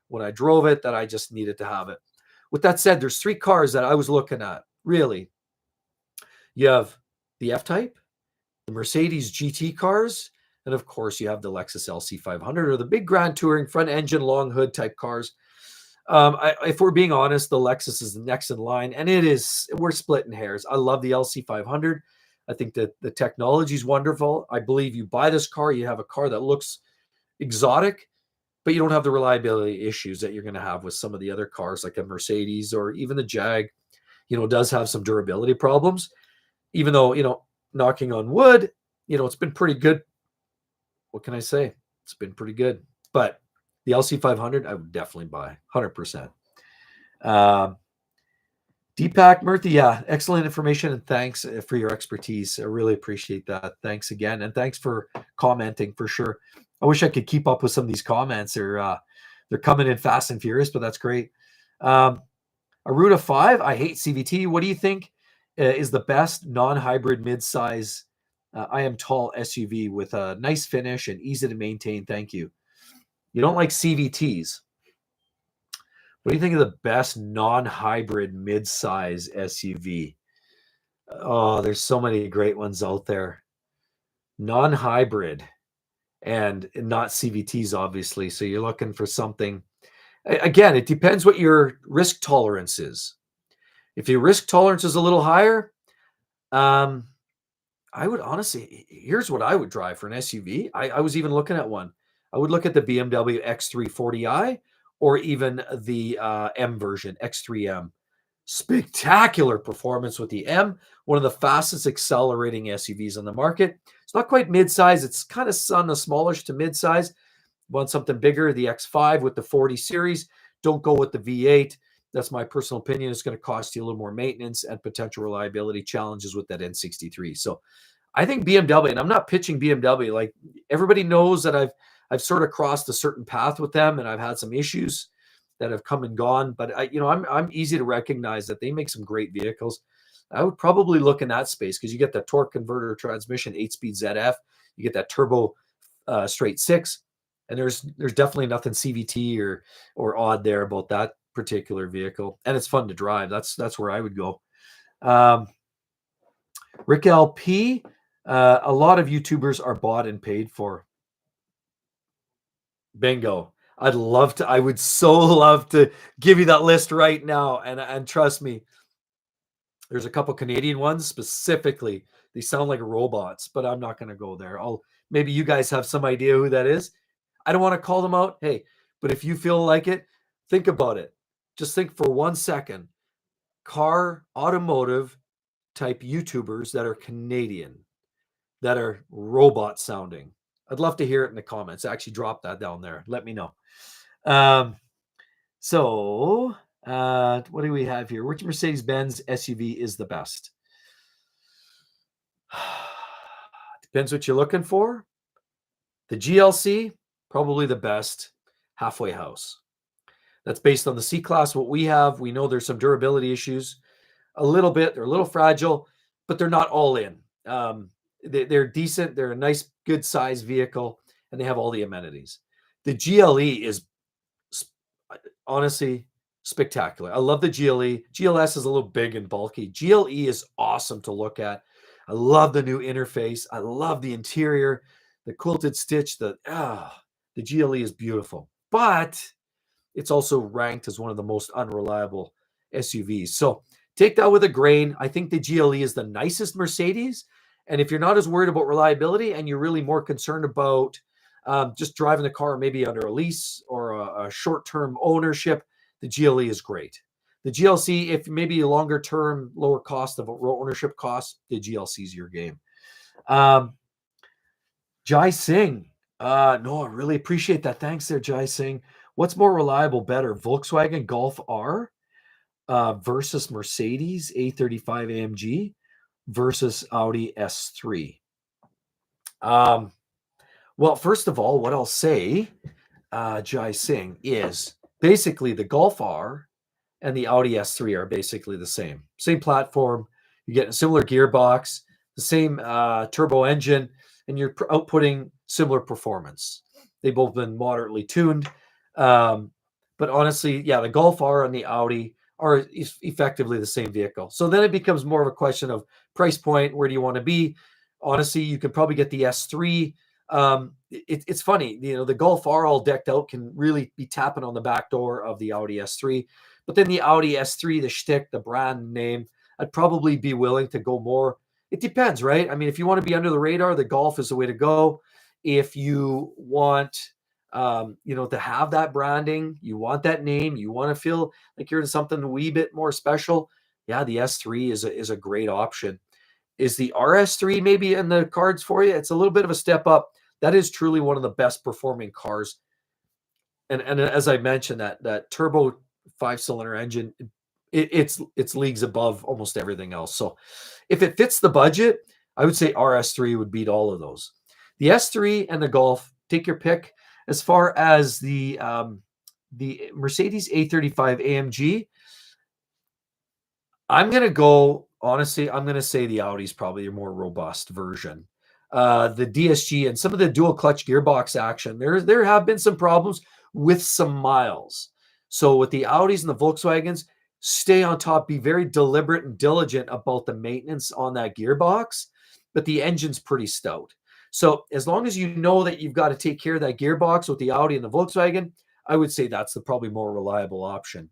when I drove it that I just needed to have it. With that said, there's 3 cars that I was looking at. Really, you have the F-Type, the Mercedes GT cars, and of course you have the Lexus LC500 or the big Grand Touring front engine long hood type cars. If we're being honest, the Lexus is the next in line, and we're splitting hairs. I love the LC500. I think that the technology is wonderful. I believe you buy this car, you have a car that looks exotic, but you don't have the reliability issues that you're going to have with some of the other cars like a Mercedes or even the Jag, does have some durability problems. Even though, knocking on wood, it's been pretty good. What can I say? It's been pretty good. But the LC500, I would definitely buy 100%. Deepak Murthy, yeah, excellent information, and thanks for your expertise. I really appreciate that. Thanks again, and thanks for commenting for sure. I wish I could keep up with some of these comments. They're coming in fast and furious, but that's great. Aruda 5, I hate CVT. What do you think is the best non-hybrid mid-size I am tall SUV with a nice finish and easy to maintain? Thank you. You don't like CVTs. What do you think of the best non-hybrid mid-size SUV? Oh, there's so many great ones out there. Non-hybrid and not CVTs, obviously. So you're looking for something. Again, it depends what your risk tolerance is. If your risk tolerance is a little higher, I would honestly, here's what I would drive for an SUV. I was even looking at one. I would look at the BMW X340i or even the M version, X3M. Spectacular performance with the M, one of the fastest accelerating SUVs on the market. It's not quite mid-size. It's kind of on the smallish to mid-size. Want something bigger, the X5 with the 40 series. Don't go with the V8. That's my personal opinion. It's going to cost you a little more maintenance and potential reliability challenges with that N63. So I think BMW, and I'm not pitching BMW. Like everybody knows that I've sort of crossed a certain path with them, and I've had some issues that have come and gone. But I'm easy to recognize that they make some great vehicles. I would probably look in that space because you get the torque converter transmission, 8-speed ZF. You get that turbo straight six, and there's definitely nothing CVT or odd there about that particular vehicle, and it's fun to drive. That's where I would go. Rick LP, a lot of YouTubers are bought and paid for. Bingo. I would so love to give you that list right now. And trust me, there's a couple Canadian ones specifically. They sound like robots, but I'm not going to go there. Maybe you guys have some idea who that is. I don't want to call them out. Hey, but if you feel like it, think about it. Just think for 1 second. Automotive type YouTubers that are Canadian, that are robot sounding. I'd love to hear it in the comments. Actually, drop that down there. Let me know. What do we have here? Which Mercedes-Benz SUV is the best? Depends what you're looking for. The GLC, probably the best halfway house. That's based on the C-Class. What we have, we know there's some durability issues. A little bit. They're a little fragile, but they're not all in. They're decent. They're a nice, good size vehicle, and they have all the amenities. The GLE is honestly spectacular. I love the GLE. GLS is a little big and bulky. GLE is awesome to look at. I love the new interface. I love the interior, the quilted stitch. The GLE is beautiful, but it's also ranked as one of the most unreliable SUVs. So take that with a grain. I think the GLE is the nicest Mercedes. And if you're not as worried about reliability and you're really more concerned about just driving the car maybe under a lease or a short-term ownership, the GLE is great. The GLC, if maybe a longer-term, lower cost of ownership costs, the GLC is your game. Jai Singh. No, I really appreciate that. Thanks there, Jai Singh. What's more reliable, better, Volkswagen Golf R versus Mercedes A35 AMG versus Audi S3? Well, first of all, what I'll say, Jai Singh, is basically the Golf R and the Audi S3 are basically the same. Same platform. You get a similar gearbox, the same turbo engine, and you're outputting similar performance. They've both been moderately tuned. But honestly, yeah, the Golf R and the Audi are effectively the same vehicle. So then it becomes more of a question of price point. Where do you want to be? Honestly, you could probably get the S3. It's funny, the Golf R all decked out can really be tapping on the back door of the Audi S3. But then the Audi S3, the shtick, the brand name, I'd probably be willing to go more. It depends, right? I mean, if you want to be under the radar, the Golf is the way to go. If you want to have that branding, you want that name, you want to feel like you're in something a wee bit more special, yeah, the S3 is a great option. Is the RS3 maybe in the cards for you? It's a little bit of a step up. That is truly one of the best performing cars. And as I mentioned, that turbo 5-cylinder engine, it's leagues above almost everything else. So if it fits the budget, I would say RS3 would beat all of those. The S3 and the Golf, take your pick. As far as the Mercedes A35 AMG, I'm going to go, honestly, I'm going to say the Audi's probably a more robust version. The DSG and some of the dual clutch gearbox action, there have been some problems with some miles. So with the Audis and the Volkswagens, stay on top, be very deliberate and diligent about the maintenance on that gearbox, but the engine's pretty stout. So as long as you know that you've got to take care of that gearbox with the Audi and the Volkswagen, I would say that's the probably more reliable option.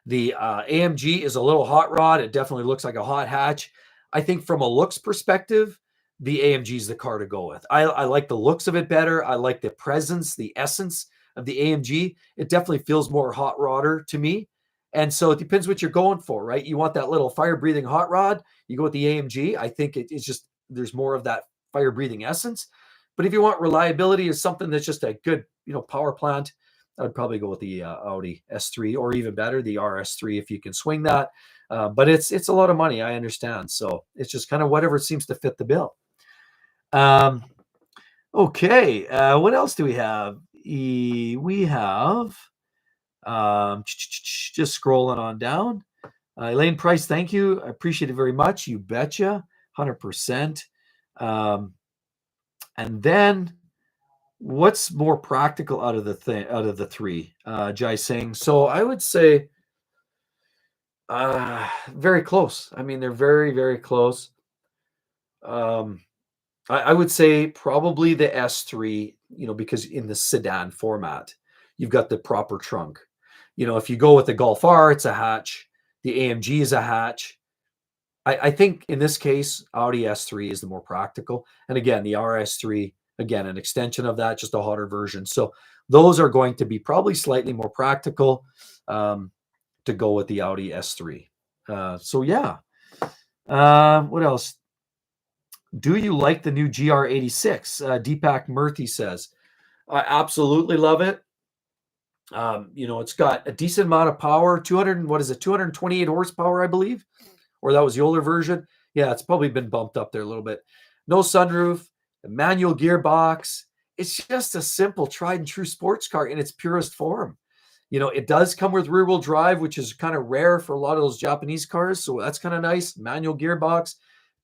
The AMG is a little hot rod. It definitely looks like a hot hatch. I think from a looks perspective, the AMG is the car to go with. I like the looks of it better. I like the presence, the essence of the AMG. It definitely feels more hot rodder to me. And so it depends what you're going for, right? You want that little fire breathing hot rod, you go with the AMG. I think it's just, there's more of that fire breathing essence. But if you want reliability as something that's just a good, power plant, I'd probably go with the Audi S3, or even better, the RS3 if you can swing that. But it's a lot of money, I understand. So it's just kind of whatever seems to fit the bill. Okay, what else do we have? We have just scrolling on down. Elaine Price, thank you. I appreciate it very much. You betcha, 100%. And then, what's more practical out of the three? Jai Singh. So I would say very close. I mean, they're very, very close. I would say probably the S3, because in the sedan format, you've got the proper trunk. If you go with the Golf R, it's a hatch. The AMG is a hatch. I think in this case, Audi S3 is the more practical. And again, the RS3, again, an extension of that, just a hotter version. So those are going to be probably slightly more practical to go with the Audi S3. So yeah. What else? Do you like the new GR86? Deepak Murthy says, I absolutely love it. It's got a decent amount of power, 228 horsepower, I believe, or that was the older version. Yeah, it's probably been bumped up there a little bit. No sunroof, a manual gearbox. It's just a simple, tried and true sports car in its purest form. It does come with rear-wheel drive, which is kind of rare for a lot of those Japanese cars. So that's kind of nice. Manual gearbox,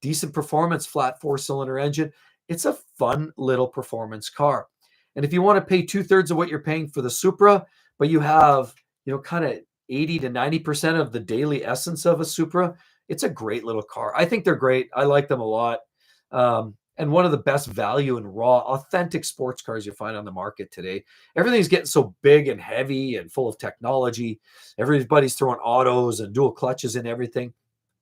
decent performance, flat 4-cylinder engine. It's a fun little performance car. And if you want to pay 2/3 of what you're paying for the Supra, but you have, kind of 80 to 90% of the daily essence of a Supra, it's a great little car. I think they're great. I like them a lot. And one of the best value and raw, authentic sports cars you find on the market today. Everything's getting so big and heavy and full of technology. Everybody's throwing autos and dual clutches and everything.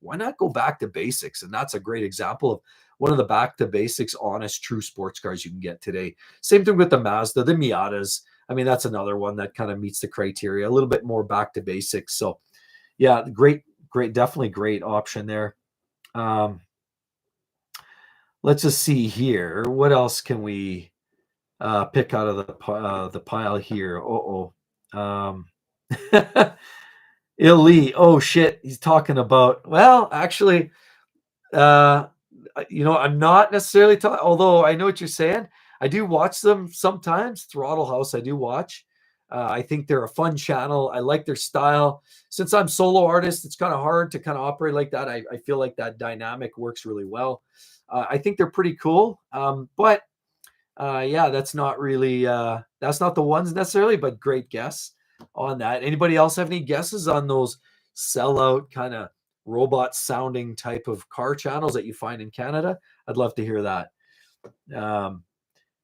Why not go back to basics? And that's a great example of one of the back to basics, honest, true sports cars you can get today. Same thing with the Mazda, the Miatas. I mean, that's another one that kind of meets the criteria, a little bit more back to basics. So yeah, great, definitely great option there. Let's just see here. What else can we pick out of the pile here? Illy. Oh shit, he's talking about. Well, actually, I'm not necessarily talking. Although I know what you're saying. I do watch them sometimes. Throttle House, I do watch. I think they're a fun channel. I like their style. Since I'm solo artist, it's kind of hard to kind of operate like that. I feel like that dynamic works really well. I think they're pretty cool. But yeah, that's not really, that's not the ones necessarily, but great guess on that. Anybody else have any guesses on those sellout kind of robot sounding type of car channels that you find in Canada? I'd love to hear that.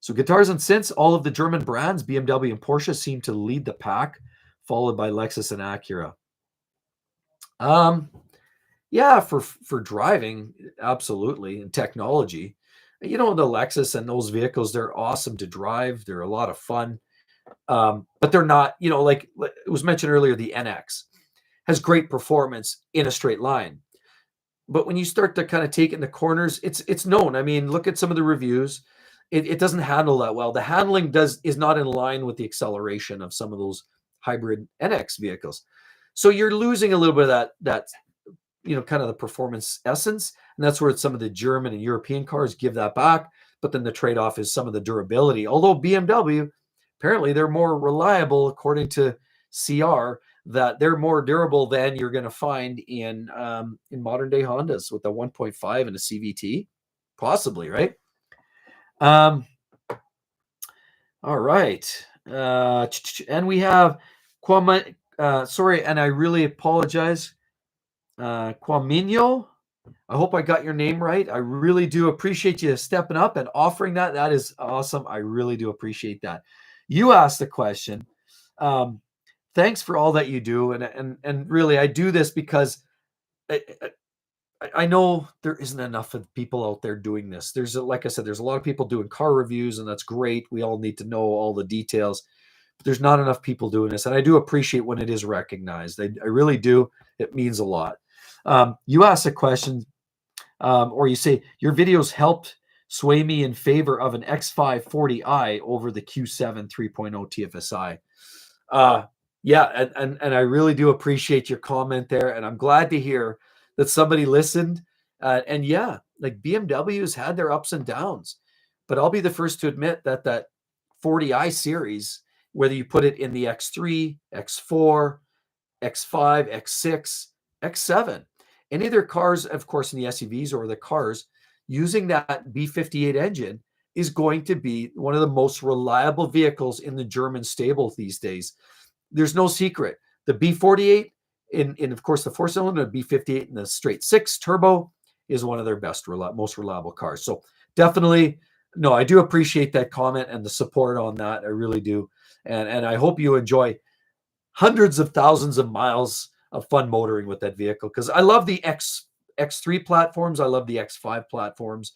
So guitars and synths, all of the German brands, BMW and Porsche, seem to lead the pack, followed by Lexus and Acura. Yeah, for driving, absolutely, and technology. The Lexus and those vehicles, they're awesome to drive. They're a lot of fun. But they're not, like it was mentioned earlier, the NX has great performance in a straight line. But when you start to kind of take it in the corners, it's known. I mean, look at some of the reviews. It doesn't handle that well. The handling is not in line with the acceleration of some of those hybrid NX vehicles. So you're losing a little bit of that kind of the performance essence. And that's where some of the German and European cars give that back. But then the trade-off is some of the durability. Although BMW, apparently they're more reliable, according to CR, that they're more durable than you're going to find in modern day Hondas with the 1.5 and a CVT, possibly, right? All right. And we have Kwame. Sorry, and I really apologize. Quamino, I hope I got your name right. I really do appreciate you stepping up and offering that. That is awesome. I really do appreciate that. You asked the question. Thanks for all that you do. And really, I do this because I know there isn't enough of people out there doing this. Like I said, there's a lot of people doing car reviews, and that's great. We all need to know all the details. But there's not enough people doing this. And I do appreciate when it is recognized. I really do. It means a lot. You asked a question, or you say, your videos helped sway me in favor of an X5 40i over the Q7 3.0 TFSI. Yeah, and I really do appreciate your comment there. And I'm glad to hear that somebody listened. And yeah, like BMW has had their ups and downs. But I'll be the first to admit that 40i series, whether you put it in the X3, X4, X5, X6, X7, any of their cars, of course, in the SUVs or the cars, using that B58 engine is going to be one of the most reliable vehicles in the German stable these days. There's no secret. The B48 in of course, the four-cylinder, the B58 and the straight six turbo is one of their most reliable cars. So definitely, no, I do appreciate that comment and the support on that. I really do. And I hope you enjoy hundreds of thousands of miles of fun motoring with that vehicle, because I love the X3 platforms. I love the X5 platforms.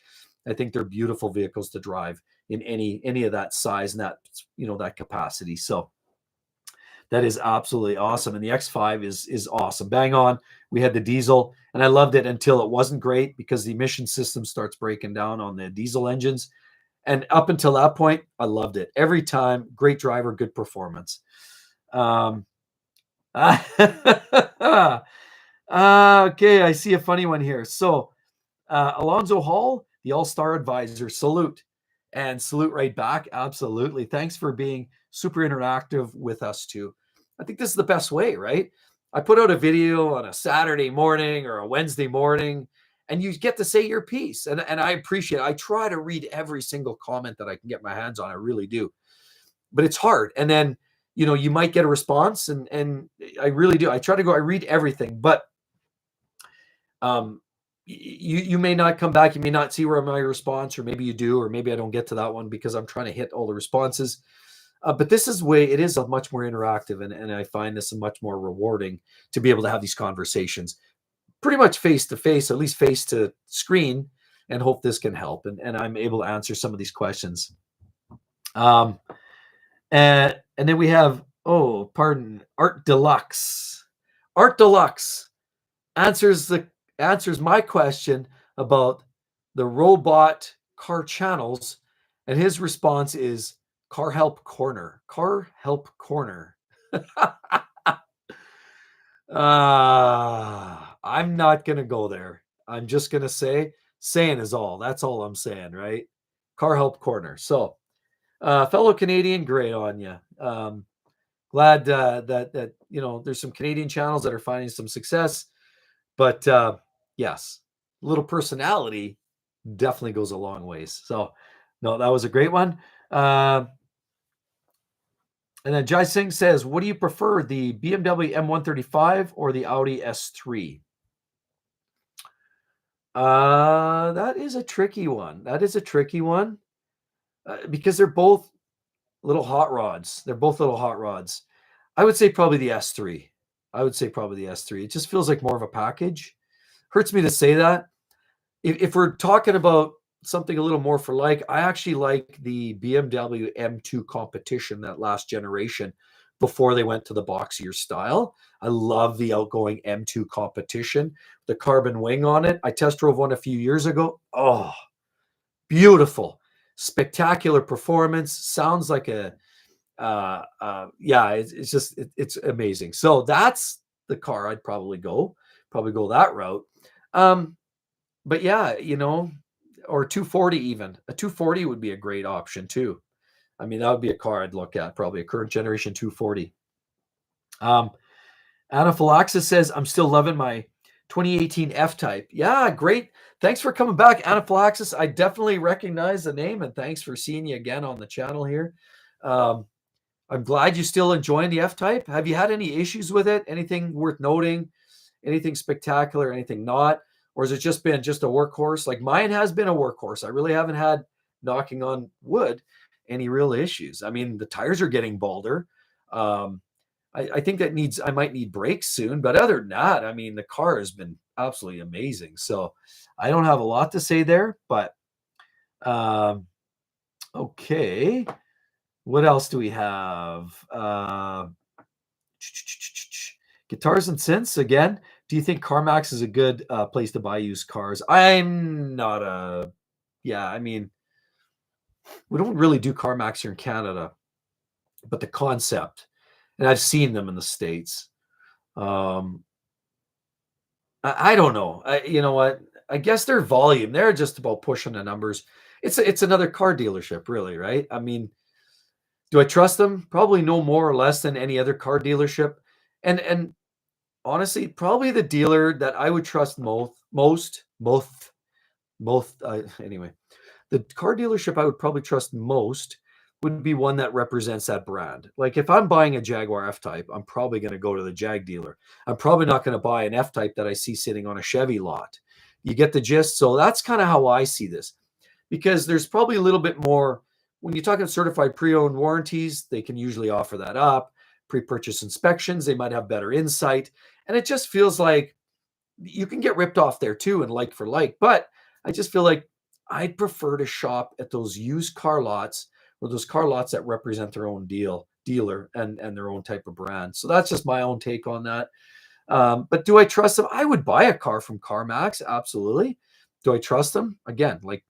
I think they're beautiful vehicles to drive in any of that size and that capacity. So that is absolutely awesome. And the X5 is awesome. Bang on. We had the diesel, and I loved it until it wasn't great because the emission system starts breaking down on the diesel engines. And up until that point, I loved it. Every time, great driver, good performance. Okay, I see a funny one here. So Alonzo Hall, the All-Star Advisor, salute. And salute right back. Absolutely. Thanks for being super interactive with us too. I think this is the best way, right? I put out a video on a Saturday morning or a Wednesday morning, and you get to say your piece. And I appreciate it. I try to read every single comment that I can get my hands on. I really do. But it's hard. And then, you might get a response, and I really do. I read everything, but you may not come back. You may not see where my response, or maybe you do, or maybe I don't get to that one because I'm trying to hit all the responses. But this is it is a much more interactive, and I find this much more rewarding to be able to have these conversations pretty much face to face, at least face to screen, and hope this can help. And I'm able to answer some of these questions. And then we have, Art Deluxe. Art Deluxe answers my question about the robot car channels, and his response is Car Help Corner. Car Help Corner. I'm not gonna go there. I'm just gonna say, saying is all. That's all I'm saying, right? Car Help Corner. So, fellow Canadian, great on you. Glad that there's some Canadian channels that are finding some success. But yes, little personality definitely goes a long ways. So, no, that was a great one. And then Jai Singh says, what do you prefer, the BMW M135 or the Audi S3? That is a tricky one. Because they're both little hot rods. I would say probably the S3. It just feels like more of a package. Hurts me to say that. If we're talking about something a little more for I actually like the BMW M2 Competition, that last generation, before they went to the boxier style. I love the outgoing M2 Competition, the carbon wing on it. I test drove one a few years ago. Oh, beautiful, spectacular performance. Sounds like it's amazing. So that's the car, I'd probably go that route. But yeah, or 240 even. A 240 would be a great option too. I mean, that would be a car I'd look at, probably a current generation 240. Anaphylaxis says, I'm still loving my 2018 F-Type. Yeah, great. Thanks for coming back, Anaphylaxis. I definitely recognize the name, and thanks for seeing you again on the channel here. I'm glad you're still enjoying the F-Type. Have you had any issues with it? Anything worth noting? Anything spectacular? Anything not? Or has it just been just a workhorse? Like mine has been a workhorse. I really haven't had, knocking on wood, any real issues. I mean, the tires are getting balder. I think I might need brakes soon, but other than that, I mean, the car has been absolutely amazing. So I don't have a lot to say there, but okay. What else do we have? Guitars and synths again. Do you think CarMax is a good place to buy used cars? I'm not a, yeah, I mean, we don't really do CarMax here in Canada, but the concept, and I've seen them in the States. I don't know. You know what? I guess their volume, they're just about pushing the numbers. It's another car dealership, really, right? I mean, do I trust them? Probably no more or less than any other car dealership. And honestly, probably the dealer that I would trust anyway, the car dealership I would probably trust most would be one that represents that brand. Like if I'm buying a Jaguar F-Type, I'm probably going to go to the Jag dealer. I'm probably not going to buy an F-Type that I see sitting on a Chevy lot. You get the gist? So that's kind of how I see this, because there's probably a little bit more when you're talking certified pre-owned warranties. They can usually offer that up. Pre-purchase inspections, they might have better insight. And it just feels like you can get ripped off there too, and like for like. But I just feel like I'd prefer to shop at those used car lots, or those car lots that represent their own dealer and their own type of brand. So that's just my own take on that. But do I trust them? I would buy a car from CarMax, absolutely. Do I trust them? Again, like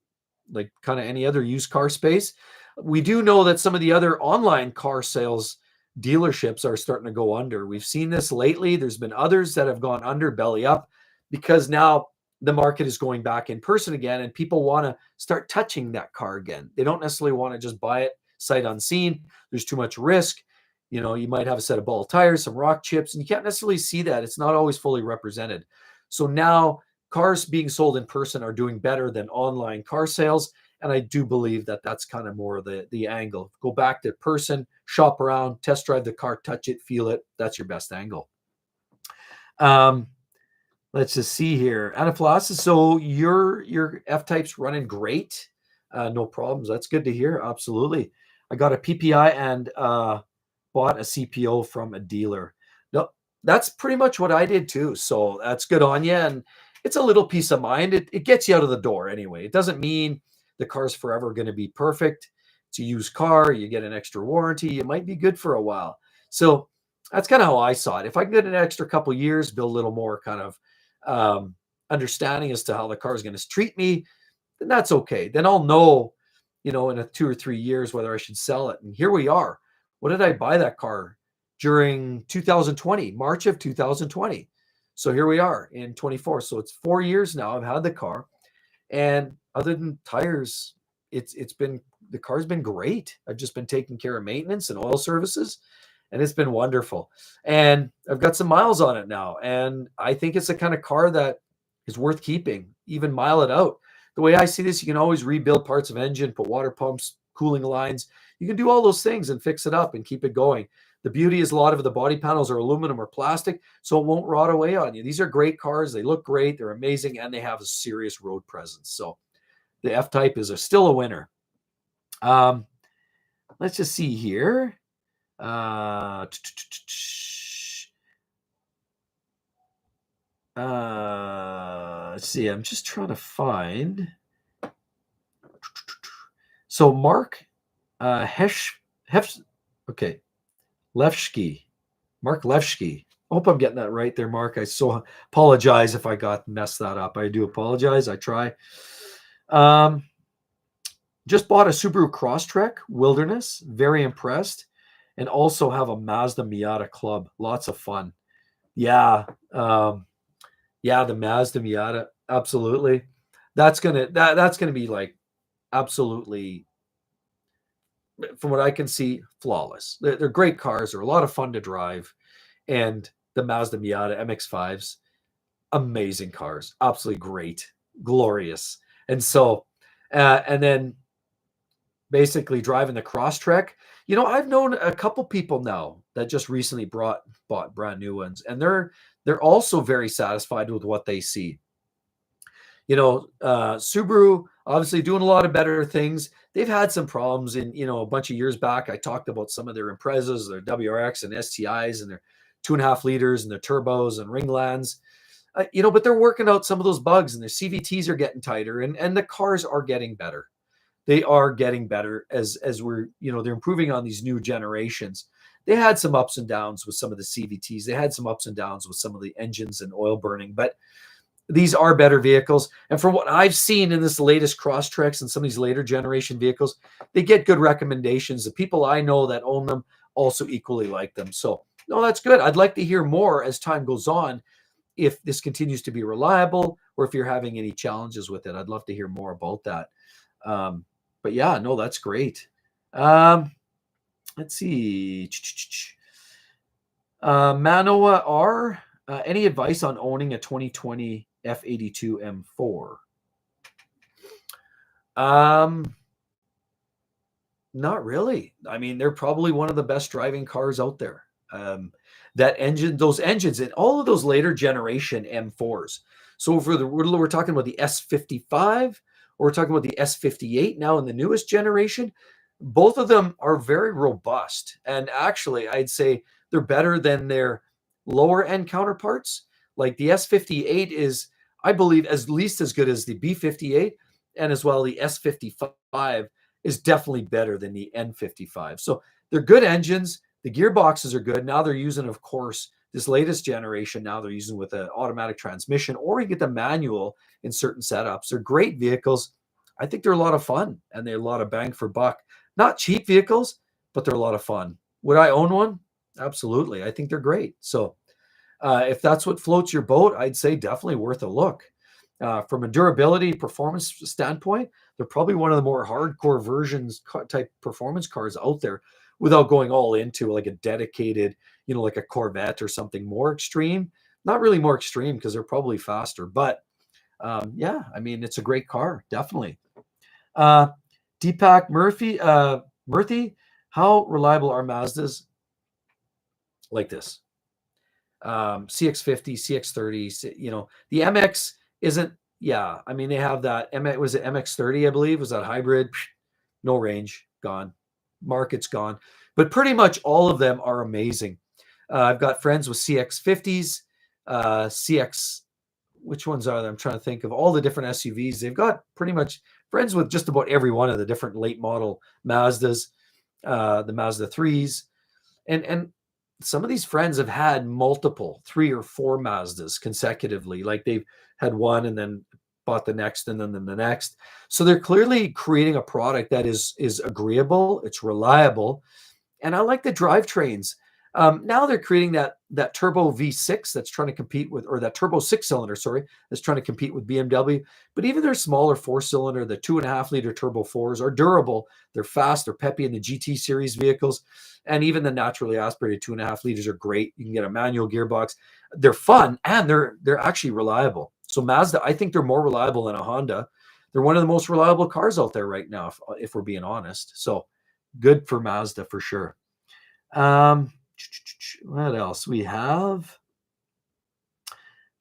kind of any other used car space. We do know that some of the other online car sales dealerships are starting to go under. We've seen this lately. There's been others that have gone under, belly up, because now the market is going back in person again, and people want to start touching that car again. They don't necessarily want to just buy it sight unseen. There's too much risk. You know, you might have a set of ball tires, some rock chips, and you can't necessarily see that. It's not always fully represented. So now cars being sold in person are doing better than online car sales. And I do believe that that's kind of more of the angle. Go back to person, shop around, test drive the car, touch it, feel it. That's your best angle. Let's just see here. Anaphylaxis, so your F-Type's running great. No problems. That's good to hear. Absolutely. I got a PPI and bought a CPO from a dealer. No, that's pretty much what I did too. So that's good on you. And it's a little peace of mind. It gets you out of the door anyway. It doesn't mean the car's forever going to be perfect. It's a used car. You get an extra warranty. It might be good for a while. So that's kind of how I saw it. If I can get an extra couple years, build a little more kind of understanding as to how the car is going to treat me, then that's okay. Then I'll know, in a 2 or 3 years whether I should sell it. And here we are. What did I buy that car during 2020, March of 2020? So here we are in 24. So it's 4 years now I've had the car. And other than tires, the car's been great. I've just been taking care of maintenance and oil services, and it's been wonderful. And I've got some miles on it now, and I think it's the kind of car that is worth keeping, even mile it out. The way I see this, you can always rebuild parts of engine, put water pumps, cooling lines. You can do all those things and fix it up and keep it going. The beauty is a lot of the body panels are aluminum or plastic, so it won't rot away on you. These are great cars. They look great. They're amazing, and they have a serious road presence. So the F-Type is still a winner. Let's just see here. Let's see. I'm just trying to find. So Mark okay. Levski. Mark Levski. I hope I'm getting that right there, Mark. I so apologize if I got messed that up. I do apologize. I try. Just bought a Subaru Crosstrek Wilderness. Very impressed. And also have a Mazda Miata Club. Lots of fun. Yeah. Yeah, the Mazda Miata, absolutely. That's gonna be like absolutely, from what I can see, flawless. They're great cars. They're a lot of fun to drive, and the Mazda Miata MX-5s, amazing cars, absolutely great, glorious. And so, and then basically driving the Crosstrek. I've known a couple people now that just recently bought brand new ones, and they're also very satisfied with what they see. Subaru obviously doing a lot of better things. They've had some problems a bunch of years back. I talked about some of their Imprezas, their WRX and STIs, and their 2.5 liters and their turbos and Ringlands. But they're working out some of those bugs, and their CVTs are getting tighter, and the cars are getting better. They are getting better as they're improving on these new generations. They had some ups and downs with some of the CVTs. They had some ups and downs with some of the engines and oil burning, but these are better vehicles. And from what I've seen in this latest Crosstreks and some of these later generation vehicles, they get good recommendations. The people I know that own them also equally like them. So, no, that's good. I'd like to hear more as time goes on, if this continues to be reliable or if you're having any challenges with it. I'd love to hear more about that. But yeah, no, that's great. Let's see. Manoa R, any advice on owning a 2020 F82 M4? Not really. I mean, they're probably one of the best driving cars out there. Those engines, and all of those later generation M4s. So we're talking about the S55, or we're talking about the S58 now in the newest generation. Both of them are very robust, and actually, I'd say they're better than their lower end counterparts. Like the S58 is, I believe, at least as good as the B58, and as well the S55 is definitely better than the N55. So they're good engines. The gearboxes are good. Now they're using, of course, this latest generation. Now they're using with an automatic transmission, or you get the manual in certain setups. They're great vehicles. I think they're a lot of fun, and they're a lot of bang for buck. Not cheap vehicles, but they're a lot of fun. Would I own one? Absolutely. I think they're great. So if that's what floats your boat, I'd say definitely worth a look. From a durability performance standpoint, they're probably one of the more hardcore versions type performance cars out there, without going all into like a dedicated, like a Corvette or something more extreme. Not really more extreme, because they're probably faster, but yeah, I mean, it's a great car, definitely. Deepak Murthy, how reliable are Mazdas like this? CX50, CX30, the MX isn't. Yeah, I mean, they have that was it MX30, I believe, was that hybrid? No range, gone. Market's gone. But pretty much all of them are amazing. I've got friends with CX50s, CX. Which ones are there? I'm trying to think of all the different SUVs. They've got pretty much friends with just about every one of the different late model Mazdas, the Mazda 3s. And some of these friends have had multiple 3 or 4 Mazdas consecutively. Like they've had one and then bought the next and then the next. So they're clearly creating a product that is agreeable, it's reliable, and I like the drivetrains. Now they're creating that turbo V6 that's trying to compete with, or that turbo 6-cylinder, sorry, that's trying to compete with BMW. But even their smaller 4-cylinder, the 2.5-liter turbo 4s are durable. They're fast. They're peppy in the GT series vehicles, and even the naturally aspirated 2.5 liters are great. You can get a manual gearbox. They're fun, and they're actually reliable. So Mazda, I think they're more reliable than a Honda. They're one of the most reliable cars out there right now, if we're being honest. So good for Mazda for sure. What else we have?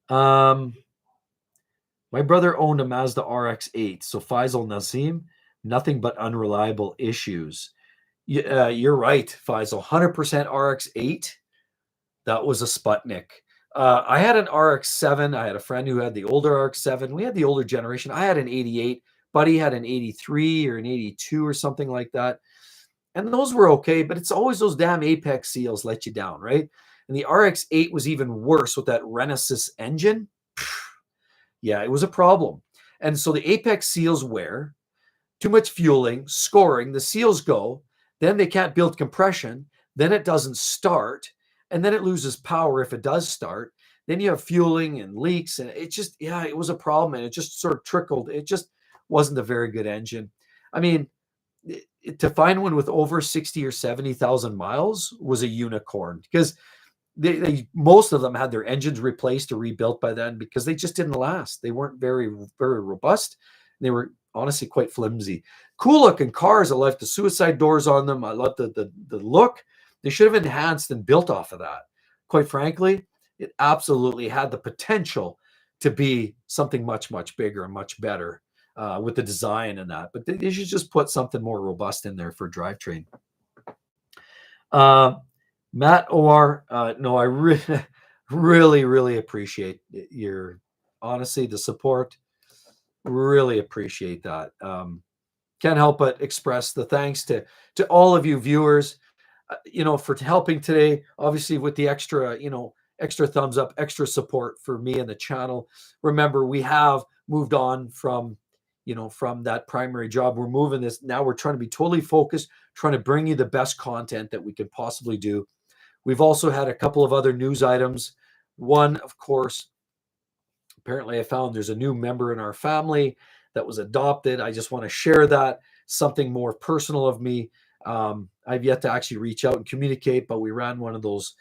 My brother owned a Mazda RX-8. So Faisal Nazim, nothing but unreliable issues. You're right, Faisal. 100% RX-8. That was a Sputnik. I had an RX-7. I had a friend who had the older RX-7. We had the older generation. I had an 88. Buddy had an 83 or an 82 or something like that. And those were okay, but it's always those damn apex seals let you down, right? And the RX-8 was even worse with that Renesas engine. Yeah, it was a problem. And so the apex seals wear, too much fueling, scoring, the seals go, then they can't build compression, then it doesn't start, and then it loses power if it does start. Then you have fueling and leaks, and it just, yeah, it was a problem, and it just sort of trickled. It just wasn't a very good engine. I mean, to find one with over 60 or 70,000 miles was a unicorn, because they most of them had their engines replaced or rebuilt by then, because they just didn't last. They weren't very, very robust. They were honestly quite flimsy. Cool looking cars. I left the suicide doors on them. I loved the look. They should have enhanced and built off of that. Quite frankly, it absolutely had the potential to be something much, much bigger and much better with the design and that. But they should just put something more robust in there for drivetrain. Matt Or, no, I really, really appreciate your, honestly, the support. Really appreciate that. Can't help but express the thanks to all of you viewers, for helping today. Obviously, with the extra, extra thumbs up, extra support for me and the channel. Remember, we have moved on from, from that primary job. We're moving this now. We're trying to be totally focused, trying to bring you the best content that we can possibly do. We've also had a couple of other news items. One, of course, apparently I found there's a new member in our family that was adopted. I just want to share that, something more personal of me. I've yet to actually reach out and communicate, but we ran one of those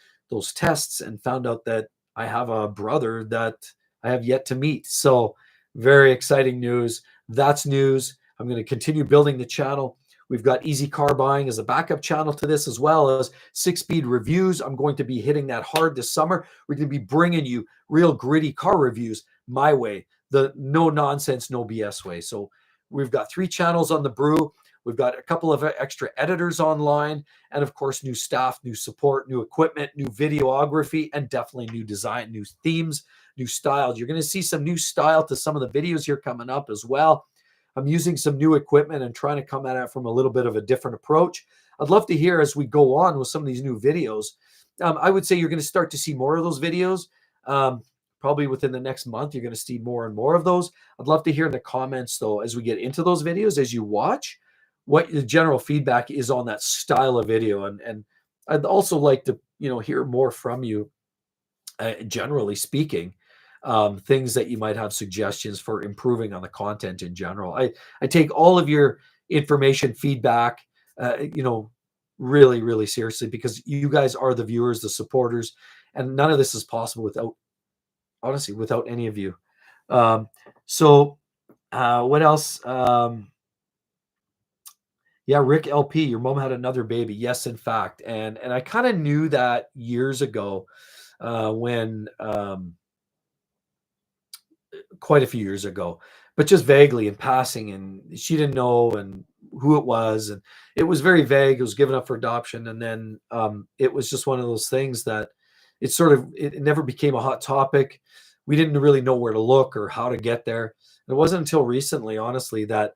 tests and found out that I have a brother that I have yet to meet. So very exciting news. That's news. I'm going to continue building the channel. We've got Easy Car Buying as a backup channel to this, as well as 6-speed reviews. I'm going to be hitting that hard this summer. We're going to be bringing you real gritty car reviews my way, the no nonsense, no BS way. So we've got 3 channels on the brew. We've got a couple of extra editors online, and of course, new staff, new support, new equipment, new videography, and definitely new design, new themes, new styles. You're going to see some new style to some of the videos here coming up as well. I'm using some new equipment and trying to come at it from a little bit of a different approach. I'd love to hear as we go on with some of these new videos. I would say you're going to start to see more of those videos. Probably within the next month, you're going to see more and more of those. I'd love to hear in the comments, though, as we get into those videos, as you watch, what the general feedback is on that style of video. And I'd also like to, hear more from you, generally speaking. Things that you might have suggestions for improving on the content in general. I take all of your information, feedback, really, really seriously, because you guys are the viewers, the supporters, and none of this is possible without any of you. So what else? Yeah, Rick LP, your mom had another baby. Yes, in fact. And I kind of knew that years ago when quite a few years ago, but just vaguely in passing, and she didn't know and who it was, and it was very vague. It was given up for adoption, and then it was just one of those things that it never became a hot topic. We didn't really know where to look or how to get there. And it wasn't until recently, honestly, that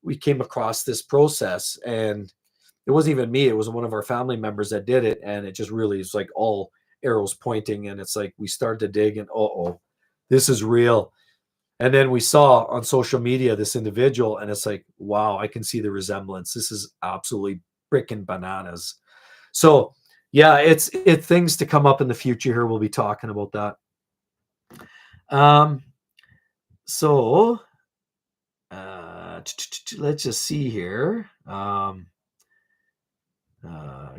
we came across this process, and it wasn't even me. It was one of our family members that did it, and it just really is like all arrows pointing, and it's like we started to dig, and this is real. And then we saw on social media this individual, and it's like, wow, I can see the resemblance. This is absolutely freaking bananas. So yeah, it's things to come up in the future here. We'll be talking about that. So let's just see here.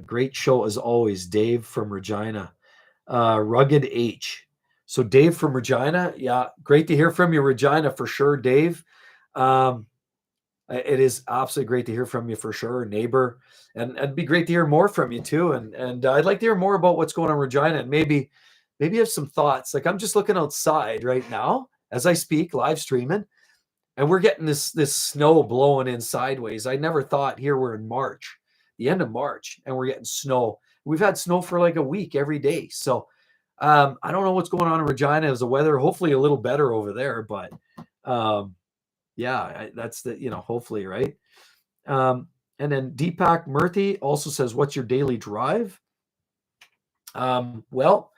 Great show as always, Dave from Regina. Rugged H. So Dave from Regina, yeah, great to hear from you, Regina, for sure, Dave. It is absolutely great to hear from you for sure, neighbor, and it'd be great to hear more from you too. And I'd like to hear more about what's going on in Regina, and maybe have some thoughts. Like, I'm just looking outside right now as I speak, live streaming, and we're getting this snow blowing in sideways. I never thought here we're in March, the end of March, and we're getting snow. We've had snow for like a week every day. So I don't know what's going on in Regina as the weather, hopefully a little better over there, but yeah, that's the, hopefully, right? And then Deepak Murthy also says, what's your daily drive? Well,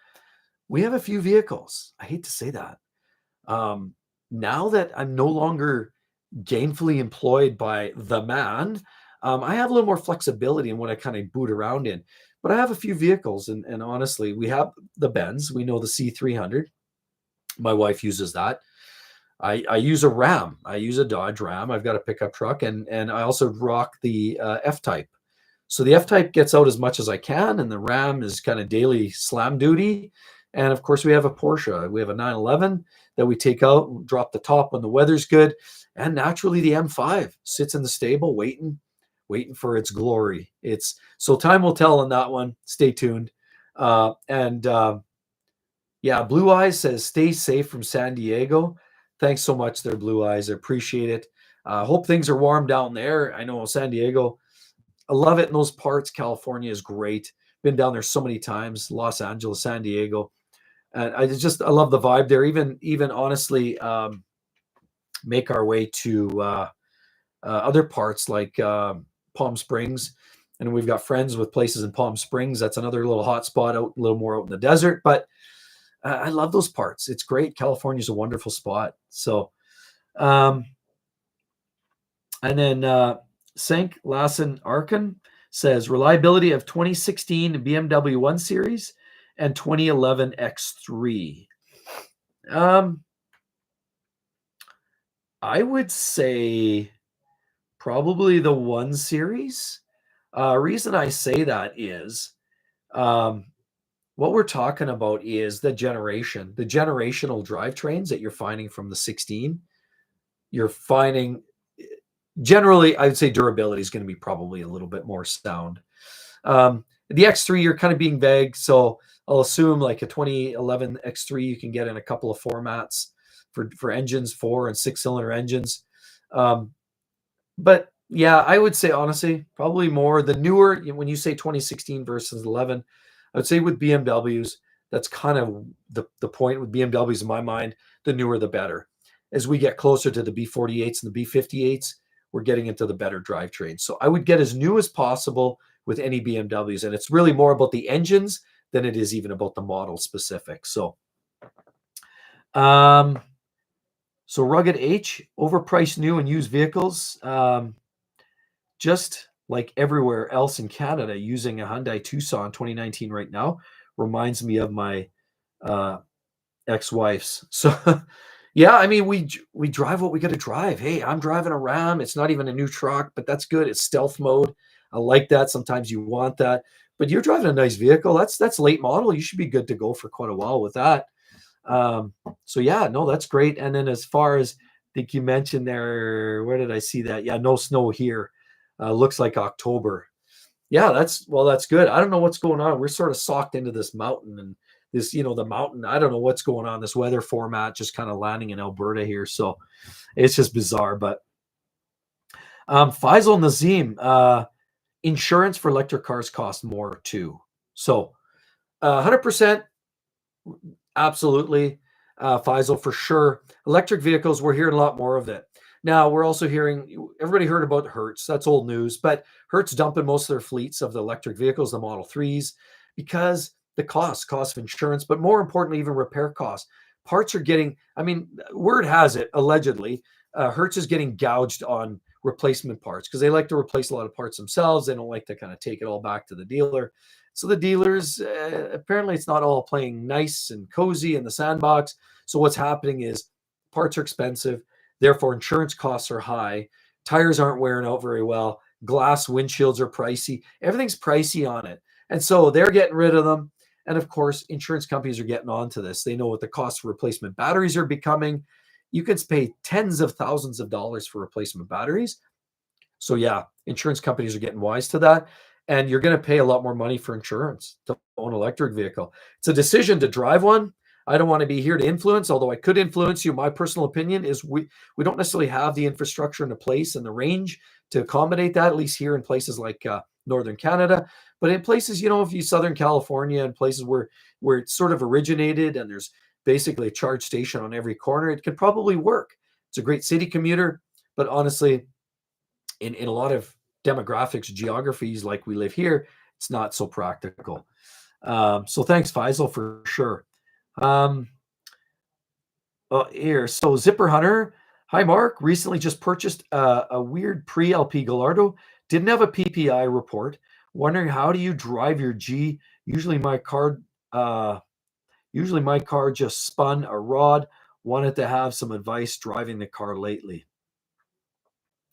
we have a few vehicles. I hate to say that. Now that I'm no longer gainfully employed by the man, I have a little more flexibility in what I kind of boot around in. But I have a few vehicles, and honestly, we have the Benz. We know the C300. My wife uses that. I use a Ram. I use a Dodge Ram. I've got a pickup truck, and I also rock the F-Type. So the F-Type gets out as much as I can, and the Ram is kind of daily slam duty. And of course, we have a Porsche. We have a 911 that we take out, drop the top when the weather's good, and naturally the M5 sits in the stable waiting for its glory. It's so time will tell on that one. Stay tuned. And Yeah, Blue Eyes says stay safe from San Diego. Thanks so much there, Blue Eyes. I appreciate it. Hope things are warm down there. I know San Diego, I love it in those parts. California is great. Been down there so many times. Los Angeles, San Diego, and I love the vibe there. Even honestly, make our way to other parts like Palm Springs, and we've got friends with places in Palm Springs. That's another little hot spot out, a little more out in the desert. But I love those parts. It's great. California's a wonderful spot. So, and then Sank Lassen Arkin says reliability of 2016 BMW 1 Series and 2011 X3. I would say probably the 1 Series. Reason I say that is what we're talking about is the generational drivetrains that you're finding from the 16. You're finding generally, I would say durability is going to be probably a little bit more sound. The X3, you're kind of being vague, so I'll assume like a 2011 X3 you can get in a couple of formats for engines, 4 and 6-cylinder engines. But yeah, I would say honestly, probably more the newer. When you say 2016 versus 11, I would say with BMWs, that's kind of the point with BMWs in my mind. The newer, the better. As we get closer to the B48s and the B58s, we're getting into the better drivetrains. So I would get as new as possible with any BMWs, and it's really more about the engines than it is even about the model specific. So, so Rugged H, overpriced new and used vehicles. Just like everywhere else in Canada, using a Hyundai Tucson 2019 right now reminds me of my ex-wife's. So, yeah, I mean, we drive what we got to drive. Hey, I'm driving a Ram. It's not even a new truck, but that's good. It's stealth mode. I like that. Sometimes you want that, but you're driving a nice vehicle. That's late model. You should be good to go for quite a while with that. So yeah, no, that's great. And then as far as I think you mentioned there, where did I see that? Yeah, no snow here. Looks like October. Yeah, that's good. I don't know what's going on. We're sort of socked into this mountain and this, the mountain. I don't know what's going on. This weather format just kind of landing in Alberta here. So it's just bizarre. But Faisal Nazim, insurance for electric cars costs more too. So 100%, absolutely. Faisal, for sure. Electric vehicles, we're hearing a lot more of it. Now, we're also hearing, everybody heard about Hertz. That's old news, but Hertz dumping most of their fleets of the electric vehicles, the Model 3s, because the cost of insurance, but more importantly, even repair costs. Parts are getting, I mean, word has it, allegedly, Hertz is getting gouged on replacement parts because they like to replace a lot of parts themselves. They don't like to kind of take it all back to the dealer. So the dealers, apparently it's not all playing nice and cozy in the sandbox. So what's happening is parts are expensive. Therefore, insurance costs are high. Tires aren't wearing out very well. Glass windshields are pricey. Everything's pricey on it. And so they're getting rid of them. And of course, insurance companies are getting onto this. They know what the cost of replacement batteries are becoming. You can pay tens of thousands of dollars for replacement batteries. So yeah, insurance companies are getting wise to that. And you're going to pay a lot more money for insurance to own an electric vehicle. It's a decision to drive one. I don't want to be here to influence, although I could influence you. My personal opinion is we don't necessarily have the infrastructure in place and the range to accommodate that, at least here in places like Northern Canada. But in places, if you Southern California and places where it sort of originated and there's basically a charge station on every corner, it could probably work. It's a great city commuter, but honestly, in a lot of demographics, geographies like we live here, it's not so practical. So thanks, Faisal, for sure. Here, so Zipper Hunter, hi Mark. Recently just purchased a weird pre-LP Gallardo Didn't have a PPI report. Wondering how do you drive your G? Usually my car just spun a rod. Wanted to have some advice driving the car lately.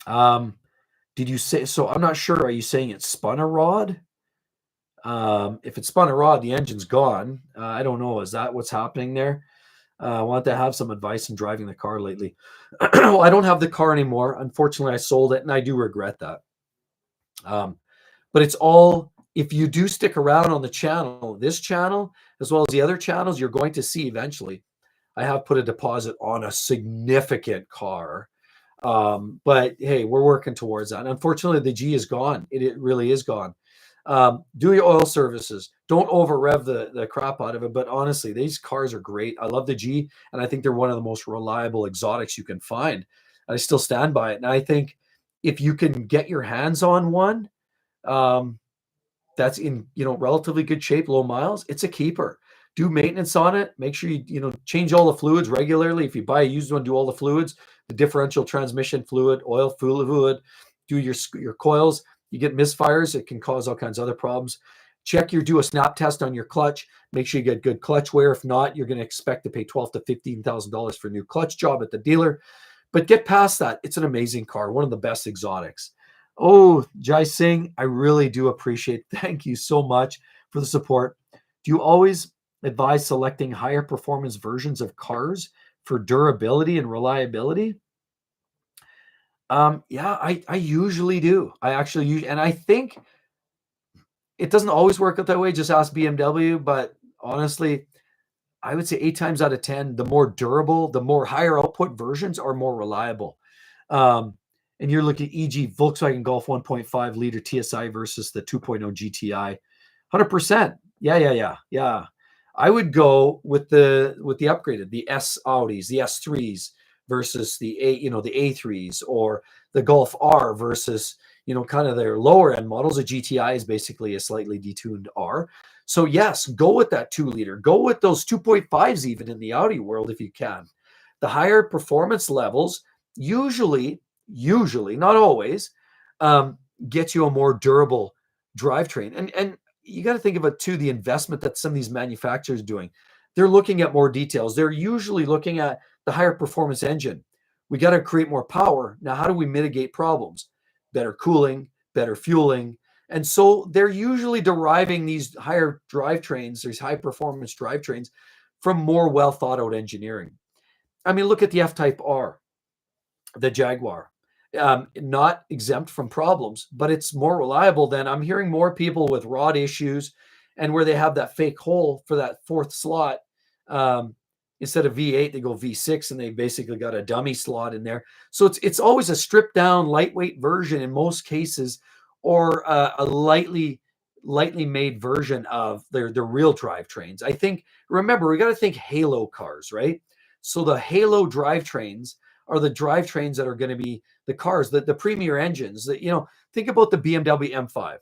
Did you say so? I'm not sure. Are you saying it spun a rod? If it spun a rod, the engine's gone. I don't know. Is that what's happening there? I want to have some advice in driving the car lately. Well, I don't have the car anymore. Unfortunately, I sold it, and I do regret that. But it's all, if you do stick around on the channel, this channel, as well as the other channels, you're going to see eventually, I have put a deposit on a significant car. But hey, we're working towards that. And unfortunately, the G is gone. It really is gone. Do your oil services. Don't over rev the crap out of it. But honestly, these cars are great. I love the G, and I think they're one of the most reliable exotics you can find. I still stand by it. And I think if you can get your hands on one, that's in, relatively good shape, low miles, it's a keeper. Do maintenance on it. Make sure you change all the fluids regularly. If you buy a used one, do all the fluids, the differential transmission fluid, oil fluid, do your coils. You get misfires, it can cause all kinds of other problems. Do a snap test on your clutch. Make sure you get good clutch wear. If not, you're going to expect to pay $12,000 to $15,000 for a new clutch job at the dealer. But get past that. It's an amazing car, one of the best exotics. Oh, Jai Singh, I really do appreciate it. Thank you so much for the support. Do you always advise selecting higher performance versions of cars for durability and reliability? Yeah, I usually do. I actually use, and I think it doesn't always work out that way. Just ask BMW, but honestly, I would say 8 times out of 10, the more durable, the more higher output versions are more reliable. And you're looking at, e.g., Volkswagen Golf 1.5 liter TSI versus the 2.0 GTI, 100%. Yeah. I would go with the upgraded, the S Audis, the S3s versus the A3s, or the Golf R versus kind of their lower end models. A GTI is basically a slightly detuned R. So yes, go with that 2 liter. Go with those 2.5s even in the Audi world if you can. The higher performance levels usually, not always, get you a more durable drivetrain. And you got to think about too the investment that some of these manufacturers are doing. They're looking at more details. They're usually looking at the higher performance engine. We got to create more power. Now, how do we mitigate problems? Better cooling, better fueling. And so they're usually deriving these higher drivetrains, these high performance drivetrains, from more well thought out engineering. I mean, look at the F-Type R, the Jaguar. Not exempt from problems, but it's more reliable than, I'm hearing more people with rod issues and where they have that fake hole for that fourth slot. Instead of V8, they go V6, and they basically got a dummy slot in there. So it's always a stripped down, lightweight version in most cases, or a lightly made version of their real drivetrains. I think, remember, we got to think halo cars, right? So the halo drivetrains are the drivetrains that are going to be the cars, the premier engines. That, think about the BMW M5.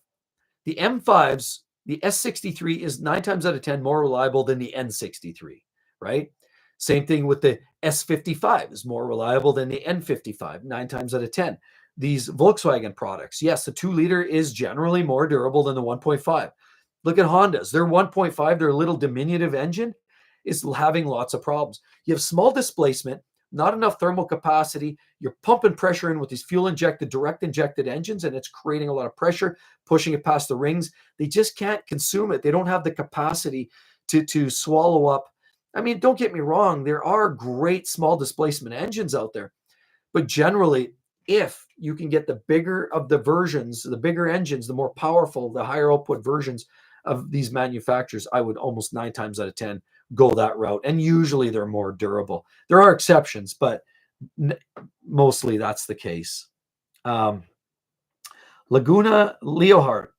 The M5s, the S63 is 9 times out of 10 more reliable than the N63, right? Same thing with the S55 is more reliable than the N55, 9 times out of 10. These Volkswagen products, yes, the 2 liter is generally more durable than the 1.5. Look at Hondas. Their 1.5, their little diminutive engine, is having lots of problems. You have small displacement, not enough thermal capacity. You're pumping pressure in with these direct injected engines, and it's creating a lot of pressure, pushing it past the rings. They just can't consume it. They don't have the capacity to swallow up. I mean, don't get me wrong. There are great small displacement engines out there, but generally, if you can get the bigger of the versions, the bigger engines, the more powerful, the higher output versions of these manufacturers, I would almost 9 times out of 10 go that route. And usually they're more durable. There are exceptions, but mostly that's the case. Laguna Leohart,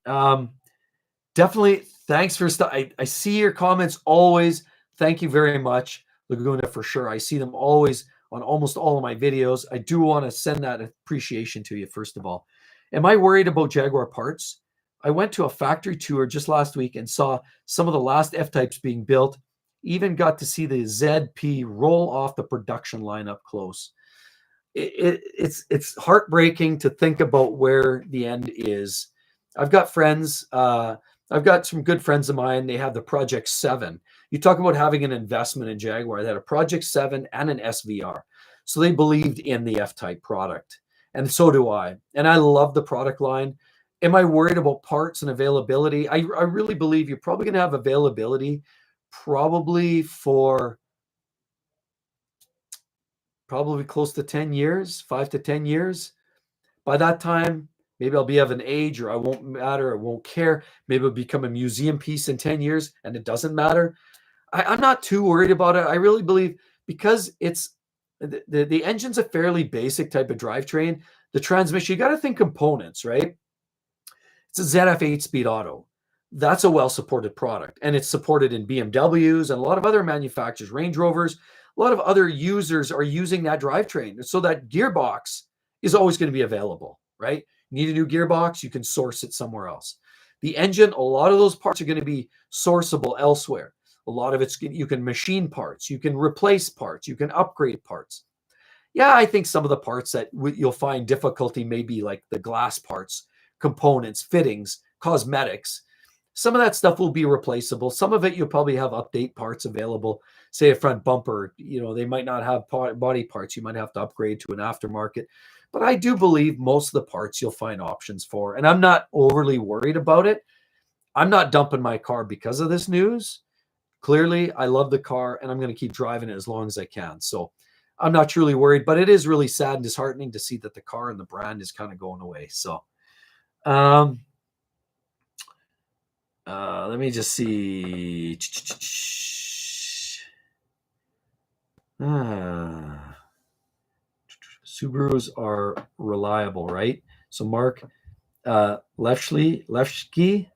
definitely thanks for stuff. I see your comments always. Thank you very much, Laguna, for sure. I see them always on almost all of my videos. I do want to send that appreciation to you, first of all. Am I worried about Jaguar parts? I went to a factory tour just last week and saw some of the last F-Types being built. Even got to see the ZP roll off the production line up close. it's heartbreaking to think about where the end is. I've got friends. I've got some good friends of mine. They have the Project 7. You talk about having an investment in Jaguar. They had a Project 7 and an SVR. So they believed in the F-Type product. And so do I. And I love the product line. Am I worried about parts and availability? I really believe you're probably going to have availability probably for probably close to 10 years, 5 to 10 years. By that time, maybe I'll be of an age or I won't matter, I won't care. Maybe it'll become a museum piece in 10 years and it doesn't matter. I'm not too worried about it. I really believe because it's the engine's a fairly basic type of drivetrain. The transmission, you got to think components, right? It's a ZF 8-speed auto. That's a well-supported product, and it's supported in BMWs and a lot of other manufacturers, Range Rovers. A lot of other users are using that drivetrain, so that gearbox is always going to be available, right? Need a new gearbox, you can source it somewhere else. The engine, a lot of those parts are going to be sourceable elsewhere. A lot of it's you can machine parts, you can replace parts, you can upgrade parts. Yeah, I think some of the parts that you'll find difficulty may be like the glass parts, components, fittings, cosmetics. Some of that stuff will be replaceable. Some of it you'll probably have update parts available. Say a front bumper, they might not have body parts. You might have to upgrade to an aftermarket. But I do believe most of the parts you'll find options for. And I'm not overly worried about it. I'm not dumping my car because of this news. Clearly, I love the car and I'm going to keep driving it as long as I can. So I'm not truly worried, but it is really sad and disheartening to see that the car and the brand is kind of going away. So, let me just see. Subarus are reliable, right? So Mark Lefsky,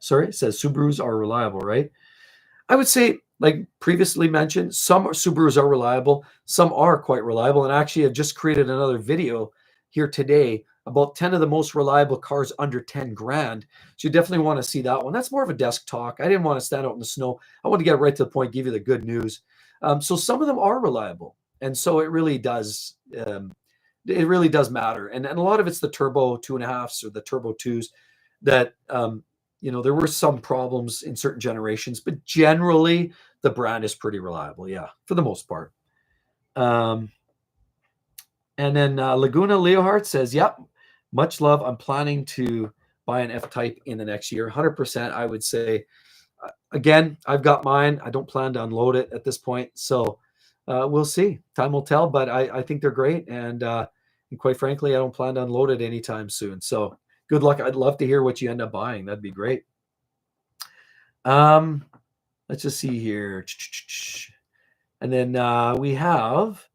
says Subarus are reliable, right? I would say, like previously mentioned, some Subarus are reliable, some are quite reliable, and actually I've just created another video here today about 10 of the most reliable cars under 10 grand. So you definitely want to see that one. That's more of a desk talk. I didn't want to stand out in the snow. I want to get right to the point, give you the good news. So some of them are reliable, and so it really does. It really does matter, and a lot of it's the turbo 2.5s or the turbo 2s that there were some problems in certain generations, but generally the brand is pretty reliable. Yeah, for the most part. And then Laguna Leohart says, yep, much love. I'm planning to buy an F-Type in the next year. 100%, I would say. Again, I've got mine. I don't plan to unload it at this point. So we'll see. Time will tell, but I think they're great. And quite frankly, I don't plan to unload it anytime soon. So good luck. I'd love to hear what you end up buying. That'd be great. Let's just see here. And then we have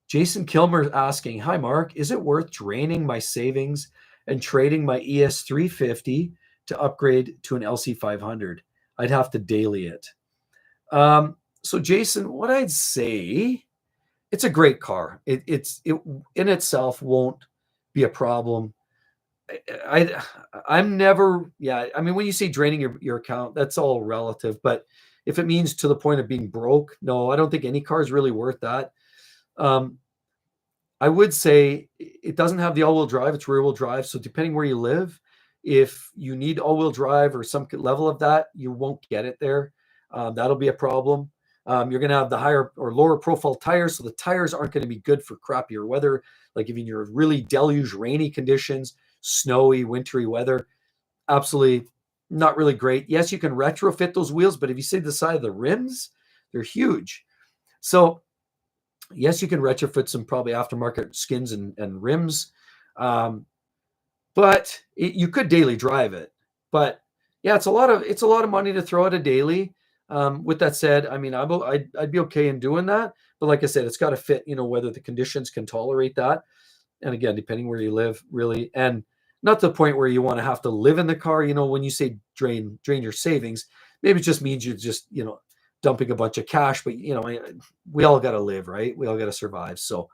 Jason Kilmer asking, hi, Mark, is it worth draining my savings and trading my ES350 to upgrade to an LC500? I'd have to daily it. So Jason, what I'd say, it's a great car. It in itself won't be a problem. I'm never, I mean, when you say draining your account, that's all relative. But if it means to the point of being broke, no, I don't think any car is really worth that. I would say it doesn't have the all-wheel drive, it's rear-wheel drive. So depending where you live, if you need all-wheel drive or some level of that, you won't get it there. That'll be a problem. You're going to have the higher or lower profile tires. So the tires aren't going to be good for crappier weather. Like if you're really deluge, rainy conditions, snowy, wintry weather, absolutely not really great. Yes, you can retrofit those wheels, but if you see the side of the rims, they're huge. So yes, you can retrofit some probably aftermarket skins and rims, but you could daily drive it. But yeah, it's a lot of money to throw at a daily. With that said, I mean, I'd be okay in doing that. But like I said, it's got to fit, whether the conditions can tolerate that. And again, depending where you live, really, and not to the point where you want to have to live in the car. When you say drain your savings, maybe it just means you're just, dumping a bunch of cash, but we all got to live, right? We all got to survive. So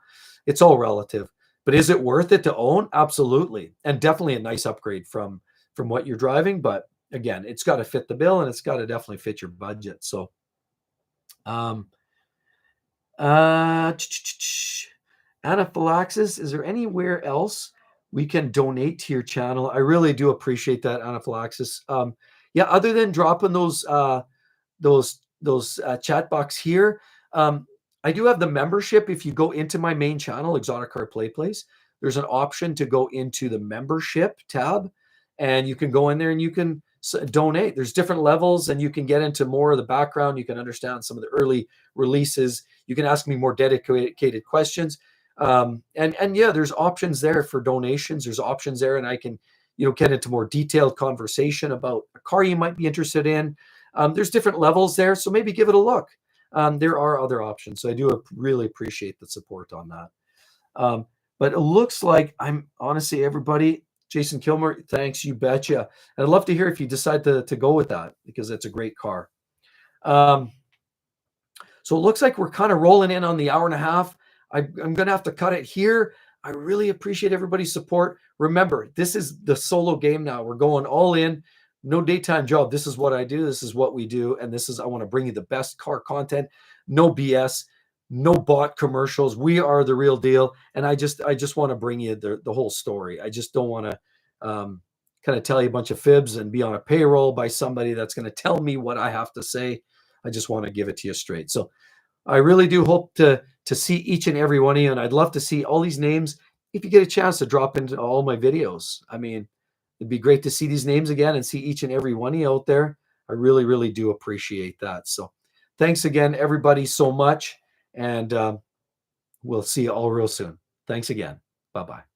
it's all relative, but is it worth it to own? Absolutely. And definitely a nice upgrade from what you're driving. But again, it's got to fit the bill and it's got to definitely fit your budget. So, Anaphylaxis, is there anywhere else we can donate to your channel? I really do appreciate that, Anaphylaxis. Yeah, other than dropping those chat box here, I do have the membership. If you go into my main channel, Exotic Car Play Place, there's an option to go into the membership tab, and you can go in there and you can donate. There's different levels, and you can get into more of the background. You can understand some of the early releases. You can ask me more dedicated questions. And yeah, there's options there for donations. There's options there, and I can, get into more detailed conversation about a car you might be interested in. There's different levels there, so maybe give it a look. There are other options, so I do really appreciate the support on that. But it looks like I'm honestly, everybody, Jason Kilmer, thanks, you betcha. And I'd love to hear if you decide to go with that, because it's a great car. So it looks like we're kind of rolling in on the hour and a half. I'm going to have to cut it here. I really appreciate everybody's support. Remember, this is the solo game now. We're going all in. No daytime job. This is what I do. This is what we do. And I want to bring you the best car content. No BS, no bot commercials. We are the real deal. And I just want to bring you the whole story. I just don't want to kind of tell you a bunch of fibs and be on a payroll by somebody that's going to tell me what I have to say. I just want to give it to you straight. So I really do hope to see each and every one of you. And I'd love to see all these names. If you get a chance to drop into all my videos, I mean, it'd be great to see these names again and see each and every one of you out there. I really, really do appreciate that. So thanks again, everybody, so much. And we'll see you all real soon. Thanks again. Bye-bye.